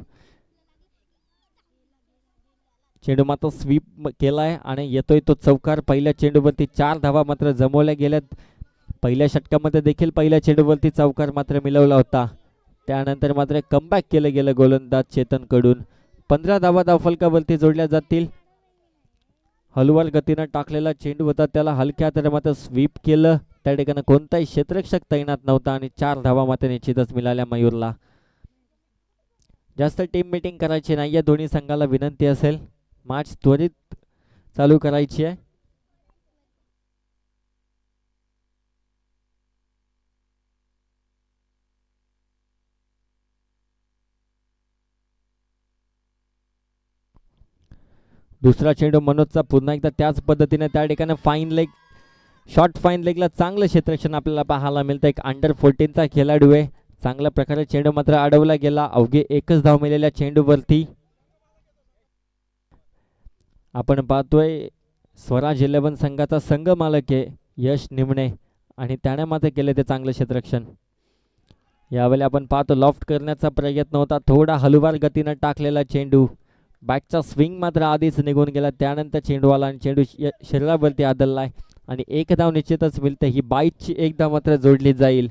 मात्र स्वीप केलाय आणि येतोय तो चौकार. पहिल्या चेंडूवरती 4 धावा मात्र जमवल्या गेल्यात. पहिल्या षटकामध्ये देखील पहिल्या चेंडूवरती चौकार मात्र मिळवला होता. त्यानंतर मात्र कमबॅक केलं गेलं गोलंदाज चेतन कडून. 15 धावा धावफलकावरती जोडल्या जातील. हलवाल गतीनं टाकलेला चेंडू होता, त्याला हलक्या हाताने मात्र स्वीप केलं. त्या ठिकाणी कोणताही क्षेत्ररक्षक तैनात नव्हता आणि 4 धावा मात्र निश्चितच मिळाल्या मयूरला. जास्त टीम मीटिंग करायची नाहीये. दोन्ही संघाला विनंती असेल मॅच त्वरित चालू करायची आहे. दुसरा चेंडू मनोजचा पुन्हा एकदा त्याच पद्धतीने त्या ठिकाणी फाईन लेग शॉर्ट फाईन लेगला चांगलं क्षेत्ररक्षण आपल्याला पाहायला मिळतं. एक अंडर 14चा खेळाडू आहे. चांगल्या प्रकारे चेंडू मात्र अडवला गेला. अवघे एकच धाव मिळालेल्या चेंडूवरती. आपण पाहतोय स्वराज 11 संघाचा संघ मालक आहे यश निमणे आणि त्याने मात्र केले ते चांगलं क्षेत्ररक्षण. यावेळी आपण पाहतो लॉफ्ट करण्याचा प्रयत्न होता. थोडा हलवार गतीनं टाकलेला चेंडू. बॅटचा स्विंग मात्र आधीच निघून गेला. त्यानंतर चेंडूवाला आणि चेंडू शरीरावरती आदळलाय आणि एक धाव निश्चितच मिळते. ही बाईटची एक धाव मात्र जोडली जाईल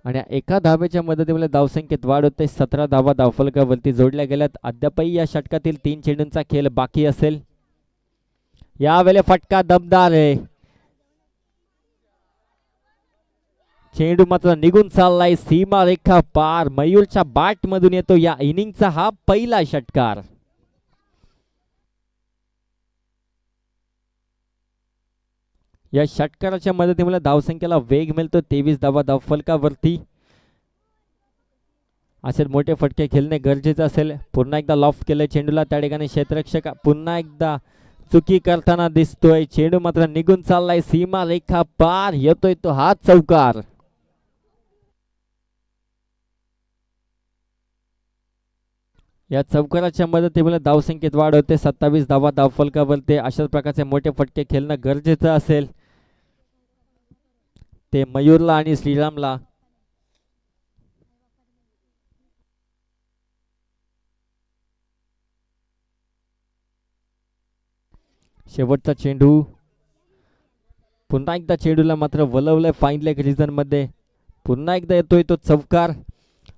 आणि एका धावेच्या मदतीमुळे धावसंख्येत वाढ होते. 17 धावा धावफलकावरती जोडल्या गेल्यात. अद्यापही या षटकातील 3 चेंडूंचा खेळ बाकी असेल. यावेळी फटका दमदार आहे. चेंडू मात्र निघून चाललाय सीमा रेखा पार. मयूरच्या बॅट मधून येतो या इनिंगचा हा पहिला षटकार. या षटकाराच्या मदतीमुळे धावसंख्येला वेग मिळतो. 23 धावा धावफलकावरती. असे मोठे फटके खेळणे गरजेचे असेल. पुन्हा एकदा लॉफ्ट केले चेंडूला. त्या ठिकाणी क्षेत्ररक्षक पुन्हा एकदा चुकी करताना दिसतोय. चेंडू मात्र निघून चाललाय सीमा रेखा पार. येतोय तो हा चौकार. या चौकाराच्या मदतीमुळे धावसंख्येत वाढ होते. 27 धावा धावफलकावरती. अशाच प्रकारचे मोठे फटके खेळणं गरजेचं असेल ते मयूरला आणि श्रीरामला. शेवटचा चेंडू. पुन्हा एकदा चेंडूला मात्र वलवलंय फाईन लेग रिजन मध्ये. पुन्हा एकदा येतोय तो चौकार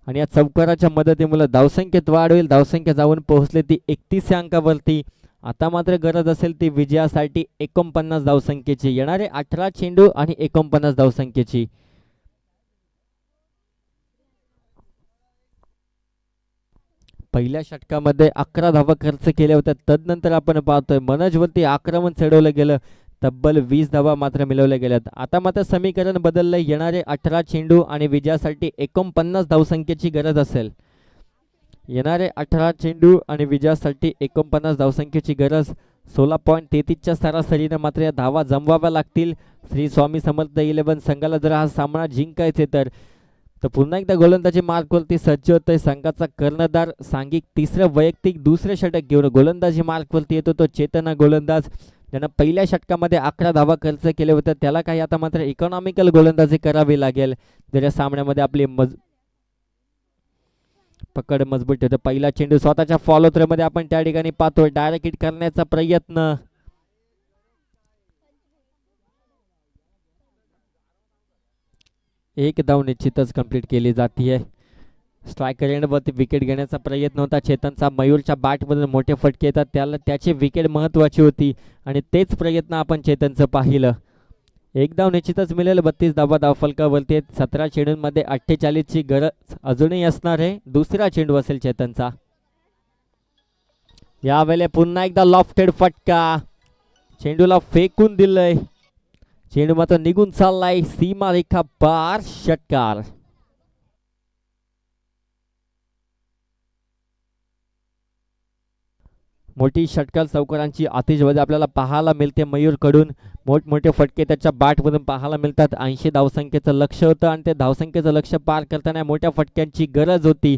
आणि या चौकाराच्या मदतीमुळे धावसंख्येत वाढ होईल. धावसंख्या जाऊन पोहोचले ती 31 अंकावरती. आता मात्र गरज असेल ती विजयासाठी 49 धावसंख्येची. येणारे 18 चेंडू आणि 49 धावसंख्येची. पहिल्या षटकामध्ये 11 धावा खर्च केल्या होत्या. तदनंतर आपण पाहतोय मनोजवरती आक्रमण चढवलं गेलं. तब्बल 20 धावा मात्र मिळवल्या गेल्यात. आता मात्र समीकरण बदललं. येणारे 18 चेंडू आणि विजयासाठी 49 धावसंख्येची गरज असेल. येणारे 18 चेंडू आणि विजयासाठी 49 धावसंख्येची गरज. 16.33च्या सरासरीने मात्र या धावा जमवाव्या लागतील श्री स्वामी समर्थ 11 संघाला जर हा सामना जिंकायचे तर पुन्हा एकदा गोलंदाजी मार्कवरती सज्ज होतोय संघाचा कर्णधार. सांघिक तिसरं वैयक्तिक दुसरे षटक घेऊन गोलंदाजी मार्कवरती येतो तो चेतना गोलंदाज, ज्यानं पहिल्या षटकामध्ये 11 धावा खर्च केले होते. त्याला काही आता मात्र इकॉनॉमिकल गोलंदाजी करावी लागेल जर या सामन्यामध्ये आपली पकड मजबूत ठेवतो. पहिला चेंडू स्वतःच्या फॉलो थ्रो मध्ये आपण त्या ठिकाणी पाहतोय. डायरेक्ट हिट करण्याचा प्रयत्न. एक धाव निश्चितच कंप्लीट केली जाते. स्ट्रायकर एंडवरती विकेट घेण्याचा प्रयत्न होता चेतनचा. मयूरच्या बॅटमधून मोठे फटके येतात. त्याची विकेट महत्वाची होती आणि तेच प्रयत्न आपण चेतनचं पाहिलं. एक धाव निश्चितच मिळेल. 32 धावा धावफलकावरती. 17 चेंडूंमध्ये 48ची गरज अजूनही असणार आहे. दुसरा चेंडू असेल चेतनचा. यावेळेला पुन्हा एकदा लॉफ्टेड फटका. चेंडूला फेकून दिलंय. चेंडू मात्र निघून चाललाय सीमा रेखा पार. षटकार. मोठी षटकार चौकारांची आतिषबाजी आपल्याला पाहायला मिळते मयूरकडून. मोठमोठे फटके त्याच्या बॅटमधून पाहायला मिळतात. 80 धावसंख्येचं लक्ष होतं आणि ते धावसंख्येचं लक्ष पार करताना मोठ्या फटक्यांची गरज होती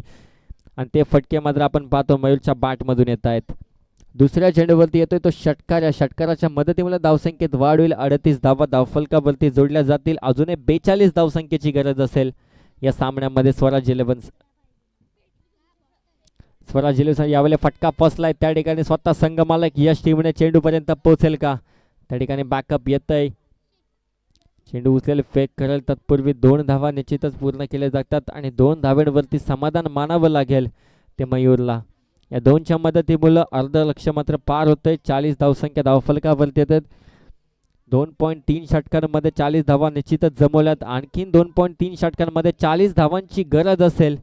आणि ते फटके मात्र आपण पाहतो मयूरच्या बॅटमधून येत आहेत. दुसऱ्या चेंडूवरती येतोय तो षटकार. या षटकाराच्या मदतीमुळे धावसंख्येत वाढ होईल. 38 धावा धावफलकावरती जोडल्या जातील. अजूनही 42 धावसंख्येची गरज असेल या सामन्यामध्ये. स्वराज 11 यावेळेला फटका फसलाय. त्या ठिकाणी स्वतः संघमालक यश टीमने चेंडूपर्यंत पोहोचेल का? त्या ठिकाणी बॅकअप येतंय. चेंडू उचलेल, फेक करेल. तत्पूर्वी 2 धावा निश्चितच पूर्ण केल्या जातात आणि 2 धावांवरती समाधान मानावं लागेल ते मयूरला. या 2च्या मदतीमुळे अर्ध लक्ष मात्र पार होतंय. 40 धावसंख्या धावफलकावरती येतात. 2.3 षटकांमध्ये 40 धावा निश्चितच जमवल्यात. आणखीन 2.3 षटकांमध्ये 40 धावांची गरज असेल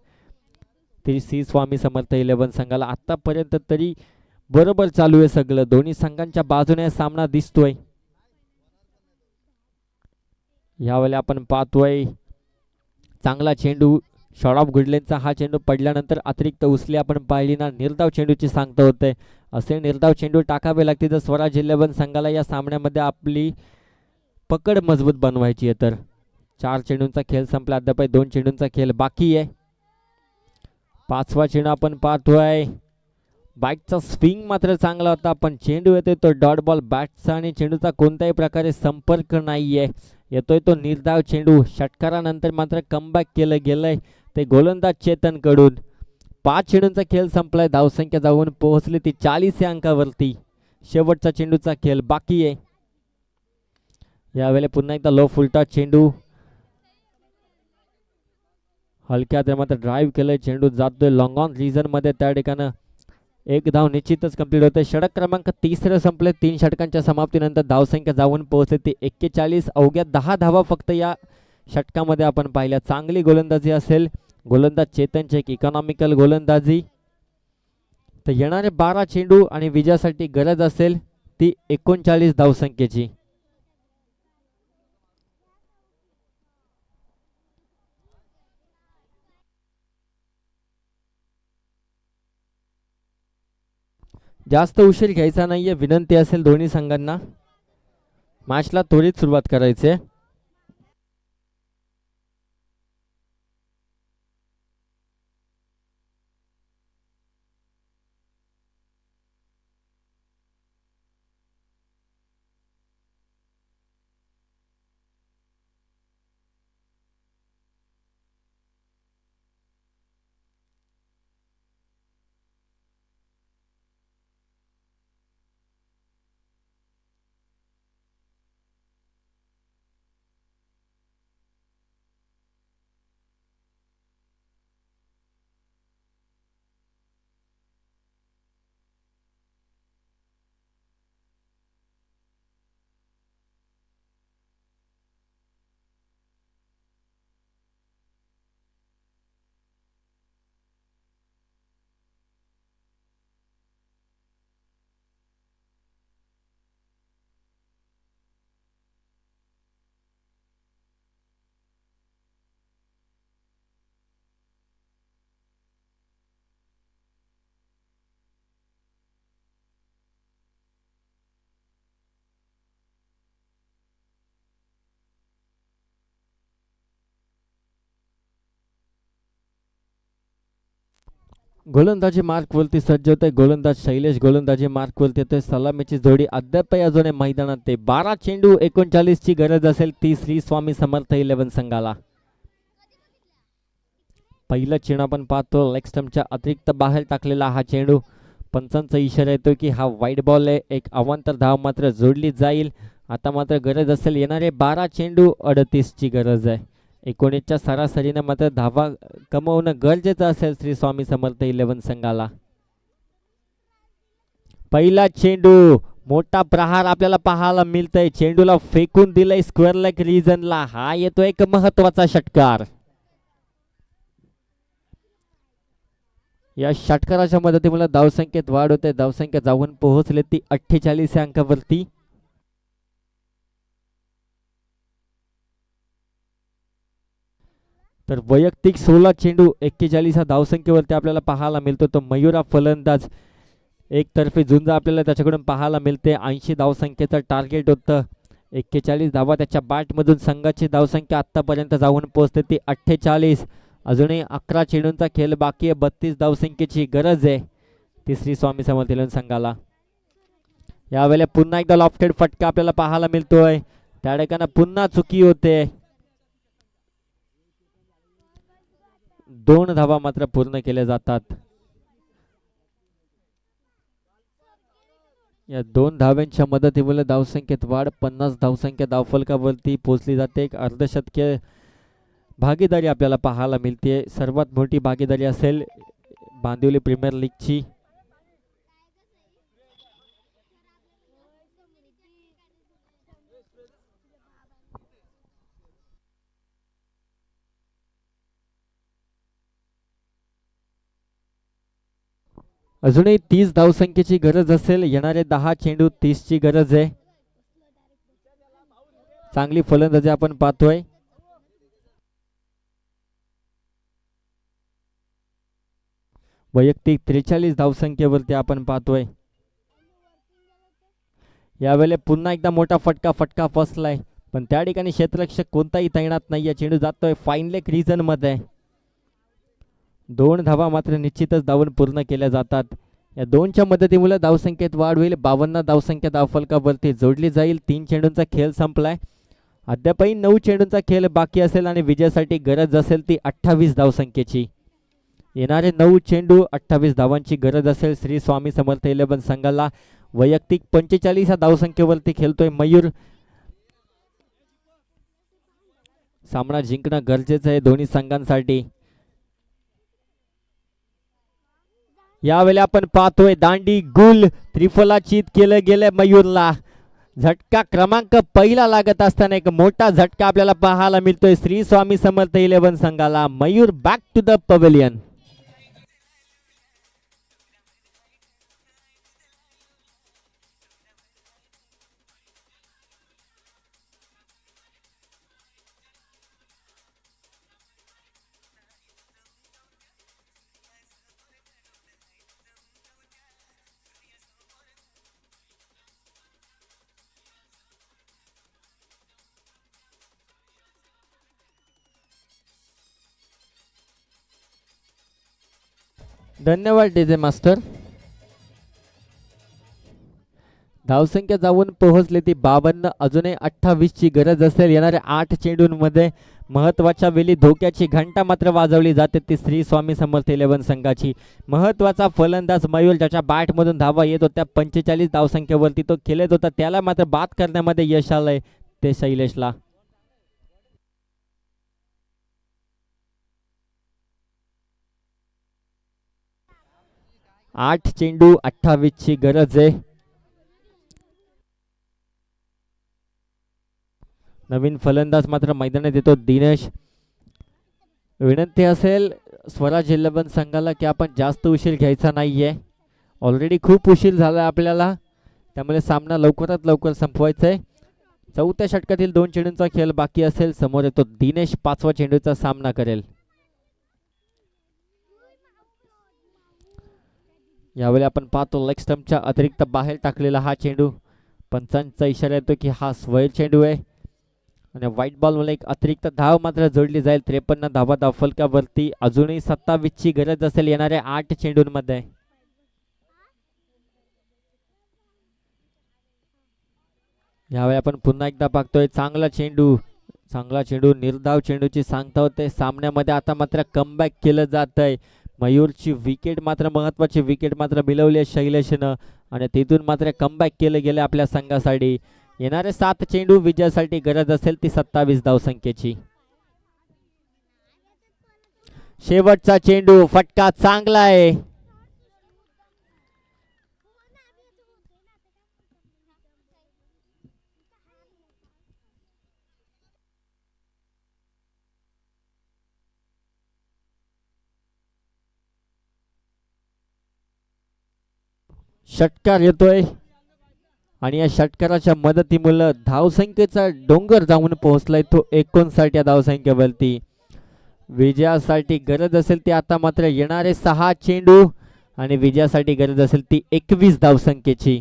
तरी श्री स्वामी समर्थ 11 संघाला. आतापर्यंत तरी बरोबर चालू आहे सगळं. दोन्ही संघांच्या बाजूने सामना दिसतोय. यावेळेला आपण पाहतोय चांगला चेंडू शॉर्ट ऑफ गुडलेनचा. हा चेंडू पडल्यानंतर अतिरिक्त उचली आपण पाहिली ना. निर्धाव चेंडूची सांगता होते. असे निर्धाव चेंडू टाकावे लागतील जर स्वराज 11 संघाला या सामन्यामध्ये आपली पकड मजबूत बनवायची आहे तर. 4 चेंडूंचा खेळ संपला. अद्याप 2 चेंडूंचा खेळ बाकी आहे. 5वा चेंडू आपण पाहतोय. बॅटचा स्विंग मात्र चांगला होता पण चेंडू येतोय तो डॉट बॉल. बॅटचा आणि चेंडूचा कोणत्याही प्रकारे संपर्क नाहीये. येतोय तो निर्धाव चेंडू. षटकारानंतर मात्र कमबॅक केलं गेलंय ते गोलंदाज चेतन कडून. 5 चेंडूंचा खेळ संपलाय. धावसंख्या जाऊन पोहोचली ती 40 या अंकावरती. शेवटचा चेंडूचा खेळ बाकी आहे. यावेळेला पुन्हा एकदा लो फुलटा चेंडू. हलक्या मात्र ड्राईव्ह केलंय. चेंडू जातोय लॉंग ऑन रिजन मध्ये. त्या ठिकाणी 1 धाव निश्चितच कंप्लीट होते. षटक क्रमांक 3 संपले. 3 षटकांच्या समाप्तीनंतर धावसंख्या जाऊन पोहोचली ती 41. अवघ्या 10 धावा फक्त या षटकामध्ये आपण पाहिल्या. चांगली गोलंदाजी असेल गोलंदाज चेतनची. एक इकॉनॉमिकल गोलंदाजी. तर येणारे 12 चेंडू आणि विजयासाठी गरज असेल ती 39 धावसंख्येची. जास्त उशीर घ्यायचा नाहीये. विनंती असेल दोन्ही संघांना मॅचला त्वरित सुरुवात करायची. गोलंदाजी मार्कवरती सज्ज होत आहे. गोलंदाज शैलेश गोलंदाजी मार्कवरती येतोय. सलामीची जोडी अद्याप अजून मैदानात ते. 12 चेंडू 39 ची गरज असेल ती श्री स्वामी समर्थ 11 संघाला. पहिला चेंडू आपण पाहतो लेग स्टंपच्या अतिरिक्त बाहेर टाकलेला हा चेंडू. पंचांचा इशारा येतो की हा वाईट बॉल आहे. एक अवांतर धाव मात्र जोडली जाईल. आता मात्र गरज असेल येणारे 12 चेंडू 38 ची गरज आहे. 19च्या सरासरीने मात्र धावा कमवणं गरजेचं असेल श्री स्वामी समर्थ 11 संघाला. पहिला चेंडू मोठा प्रहार आपल्याला पाहायला मिळतंय. चेंडूला फेकून दिलंय स्क्वेअर लेग रिजनला. हा येतो एक महत्वाचा षटकार. या षटकाराच्या मदतीमुळे धावसंख्येत वाढ होते. धावसंख्या जाऊन पोहोचले ती 48 या अंकावरती. तर वैयक्तिक 16 चेंडू 41 धावसंख्येवरती आपल्याला पाहायला मिळतो. तो मयूरा फलंदाज एकतर्फी झुंज आपल्याला त्याच्याकडून पाहायला मिळते. 80 धावसंख्येचं टार्गेट होतं. 41 धावा त्याच्या बॅटमधून. संघाची धावसंख्या आत्तापर्यंत जाऊन पोहोचते ती 48. अजूनही 11 चेंडूंचा खेळ बाकी आहे. 32 धावसंख्येची गरज आहे तिसरी स्वामी समर्थ संघाला. यावेळेला पुन्हा एकदा लॉफ्टेड फटका आपल्याला पाहायला मिळतोय. त्या ठिकाणी पुन्हा चुकी होते. 2 धावा मात्र पूर्ण केल्या जातात. या 2 धाव्यांच्या मदतीमुळे धावसंख्येत वाढ. 50 धावसंख्या धावफलकावरती पोहोचली जाते. एक अर्धशतकीय भागीदारी आपल्याला पाहायला मिळते. सर्वात मोठी भागीदारी असेल बांदिवली प्रीमियर लीगची. अजूनही 30 धावसंख्येची गरज असेल. येणारे 10 चेंडू 30 ची गरज आहे. चांगली फलंदाजी आपण पाहतोय. वैयक्तिक 43 धावसंख्येवरती आपण पाहतोय. यावेळेला पुन्हा एकदा मोठा फटका फसलाय, पण त्या ठिकाणी क्षेत्ररक्षक कोणताही तैनात नाहीये. चेंडू जातोय फाईन लेग रिजन मध्ये. 2 धावा मात्र निश्चितच धावून पूर्ण केल्या जातात. या 2च्या मदतीमुळे धावसंख्येत वाढ होईल. 52 धावसंख्या धावफलकावरती जोडली जाईल. 3 चेंडूंचा खेळ संपलाय. अद्यापही 9 चेंडूंचा खेळ बाकी असेल आणि विजयासाठी गरज असेल ती 28 धावसंख्येची. येणारे 9 चेंडू 28 धावांची गरज असेल श्री स्वामी समर्थ 11 संघाला. वैयक्तिक 45 धावसंख्येवरती खेळतोय मयूर. सामना जिंकणं गरजेचं आहे दोन्ही संघांसाठी. यावेळेला आपण पाहतोय दांडी गुल त्रिफलाचीत केलं गेलं मयूरला. झटका क्रमांक पहिला लागत असताना एक मोठा झटका आपल्याला पाहायला मिळतोय श्री स्वामी समर्थ 11 संघाला. Mayur back to the pavilion. धन्यवाद डीजे मास्टर. धावसंख्या जाऊन पोहोचली ती 52. अजूनही 28 ची गरज असेल. येणाऱ्या 8 चेंडूंमध्ये महत्वाच्या वेळी धोक्याची घंटा मात्र वाजवली जाते ती श्री स्वामी समर्थ 11 संघाची. महत्वाचा फलंदाज मयूर ज्याच्या बॅटमधून धावा येत होत्या 45 धावसंख्येवरती तो खेळत होता, त्याला मात्र बाद करण्यामध्ये यश आलंय ते शैलेशला. 8 चेंडू 28 ची गरज आहे. नवीन फलंदाज मात्र मैदानात येतो दिनेश. विनंती असेल स्वराज 11 संघाला की आपण जास्त उशीर घ्यायचा नाहीये. ऑलरेडी खूप उशीर झाला आपल्याला, त्यामुळे सामना लवकरात लवकर संपवायचा आहे. 4थ्या षटकातील 2 चेंडूंचा खेळ बाकी असेल. समोर येतो दिनेश 5व्या चेंडूचा सामना करेल. यावेळी आपण पाहतो लेग स्टंपच्या अतिरिक्त बाहेर टाकलेला हा चेंडू. पंचांचा इशारा येतो की हा स्वैर चेंडू आहे आणि व्हाईट बॉल मुळे एक अतिरिक्त धाव मात्र जोडली जाईल. 53 धावा धावफलकावरती. अजूनही 27 ची गरज असेल येणाऱ्या 8 चेंडूंमध्ये. यावेळी आपण पुन्हा एकदा पाहतोय चांगला चेंडू निर्धाव चेंडूची सांगता होते. सामन्यामध्ये आता मात्र कमबॅक केलं जात आहे. मयूरची विकेट मात्र महत्वाची विकेट मात्र मिळवली आहे शैलेशनं आणि तिथून मात्र कमबॅक केलं गेलं आपल्या संघासाठी. येणारे 7 चेंडू विजयासाठी गरज असेल ती 27 धावसंख्येची. शेवटचा चेंडू फटका चांगला आहे. षटकार येतोय आणि या षटकाराच्या मदतीमुळे धावसंख्येचा डोंगर जाऊन पोहोचलाय तो 59 या धावसंख्येवरती. विजयासाठी गरज असेल ती आता मात्र येणारे 6 चेंडू आणि विजयासाठी गरज असेल ती 21 धावसंख्येची.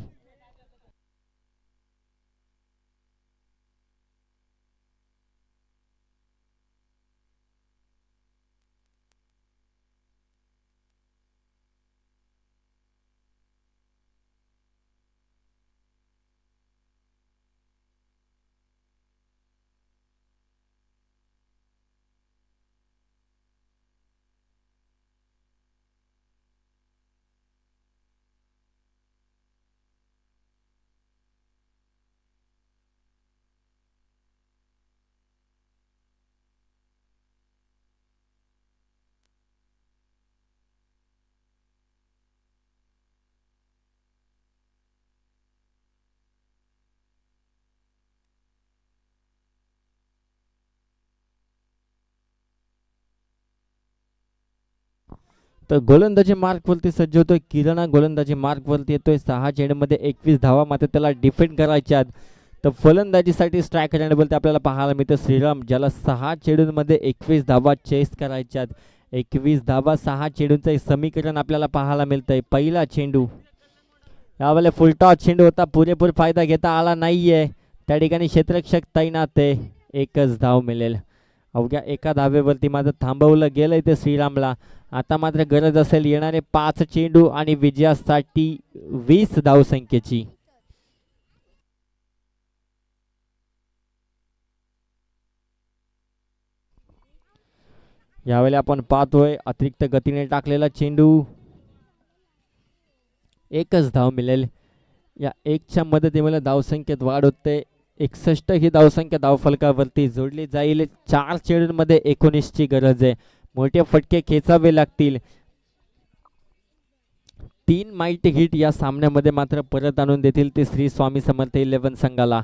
तर गोलंदाजी मार्कवरती सज्ज होतोय किरण. गोलंदाजी मार्कवरती येतोय. 6 चेंडूमध्ये 21 धावा, मात्र त्याला डिफेंड करायच्या आहेत. तर फलंदाजीसाठी स्ट्रायकर आणि बोलते आपल्याला पाहायला मिळतं श्रीराम, ज्याला 6 चेंडूंमध्ये 21 धावा चेस करायच्या आहेत. 21 धावा 6 चेंडूंचं एक समीकरण आपल्याला पाहायला मिळतंय. पहिला चेंडू यावेळेला फुलटॉस चेंडू होता, पुरेपूर फायदा घेता आला नाहीये. त्या ठिकाणी क्षेत्ररक्षक तैनात आहे. एकच धाव मिळेल. अवघ्या एका धावेवरती मात्र थांबवलं गेलंय ते श्रीरामला. आता मात्र गरज असेल येणारे 5 चेंडू आणि विजयासाठी 20 धावसंख्येची. यावेळेला आपण पाहतोय अतिरिक्त गतीने टाकलेला चेंडू, एकच धाव मिळेल. या एकच्या मदतीमुळे धावसंख्येत वाढ होते. 61 ही धावसंख्या धावफलकावरती जोडली जाईल. 4 चेंडूंमध्ये 19 ची गरज आहे. मोठे फटके खेचावे लागतील. 3 माइटी हिट या सामन्यामध्ये मात्र परत आणून देतील ते श्री स्वामी समर्थ 11 संघाला.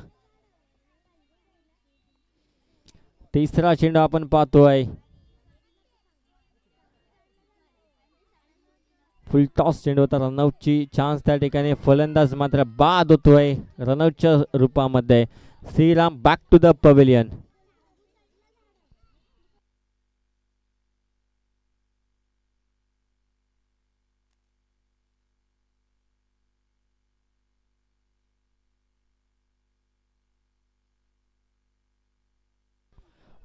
तिसरा चेंडू आपण पाहतोय. फुल टॉस चेंडू होता. रनआउटची चान्स त्या ठिकाणी फलंदाज मात्र बाद होतोय रनआउटच्या रूपामध्ये. Shriram back to the pavilion.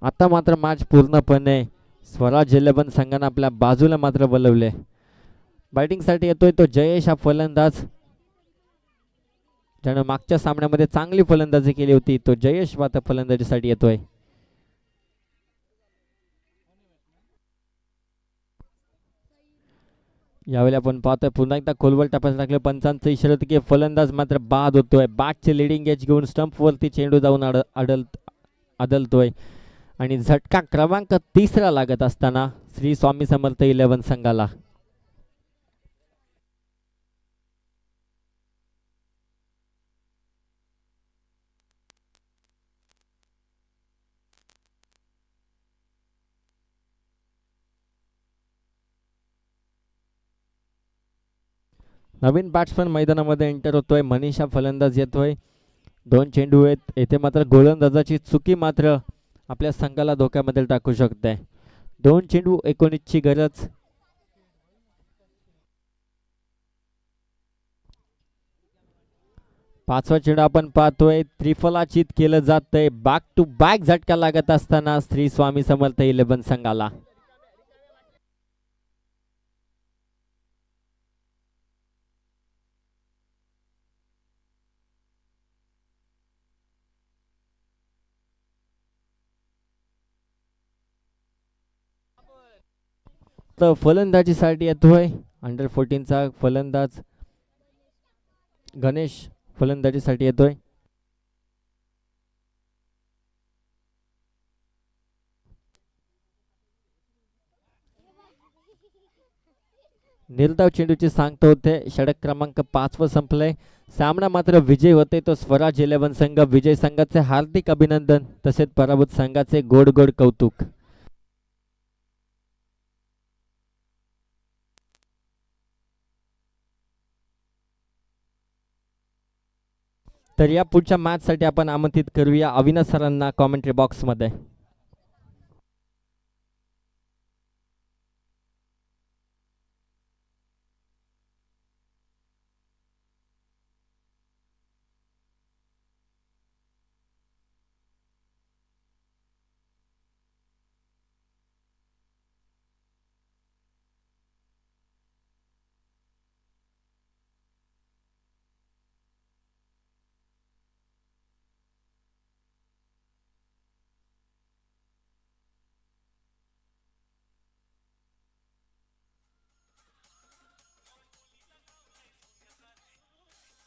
आता मात्र मॅच पूर्णपणे स्वराज 11 संघाने आपल्या बाजूला मात्र बोलवले. बॅटिंगसाठी येतोय तो जयेश हा फलंदाज, ज्याने मागच्या सामन्यामध्ये चांगली फलंदाजी केली होती. तो जयेश आता फलंदाजीसाठी येतोय. यावेळी आपण पाहतोय पुन्हा एकदा खोलवर टप्प्यात टाकले. पंचांचा इशारा की फलंदाज मात्र बाद होतोय. बॅटचे लिडिंग एज घेऊन स्टंप वरती चेंडू जाऊन आदलतोय आणि झटका क्रमांक 3 लागत असताना श्री स्वामी समर्थ 11 संघाला. नवीन बॅट्समन मैदानामध्ये एंटर होतोय. मनीषा फलंदाज येतोय. 2 चेंडू आहेत. येथे मात्र गोलंदाजाची चुकी मात्र आपल्या संघाला धोक्यामध्ये टाकू शकते. 2 चेंडू 19 ची गरज. पाचवा चेंडू आपण पाहतोय त्रिफलाचीत केलं जातंय. बॅक टू बॅक झटका लागत असताना श्री स्वामी समर्थ 11 संघाला. तर फलंदाजीसाठी येतोय अंडर 14चा फलंदाज गणेश फलंदाजीसाठी येतोय. निर्धाव चेंडूची सांगतो होते. षटक क्रमांक 5 वर संपलंय. सामना मात्र विजय होते तो स्वराज 11 संघ. विजय संघाचे हार्दिक अभिनंदन, तसेच पराभूत संघाचे गोड गोड कौतुक. तर या पुढच्या मॅच साठी आपण आमंत्रित करूया अविनाश सरांना कॉमेंट्री बॉक्स मध्ये.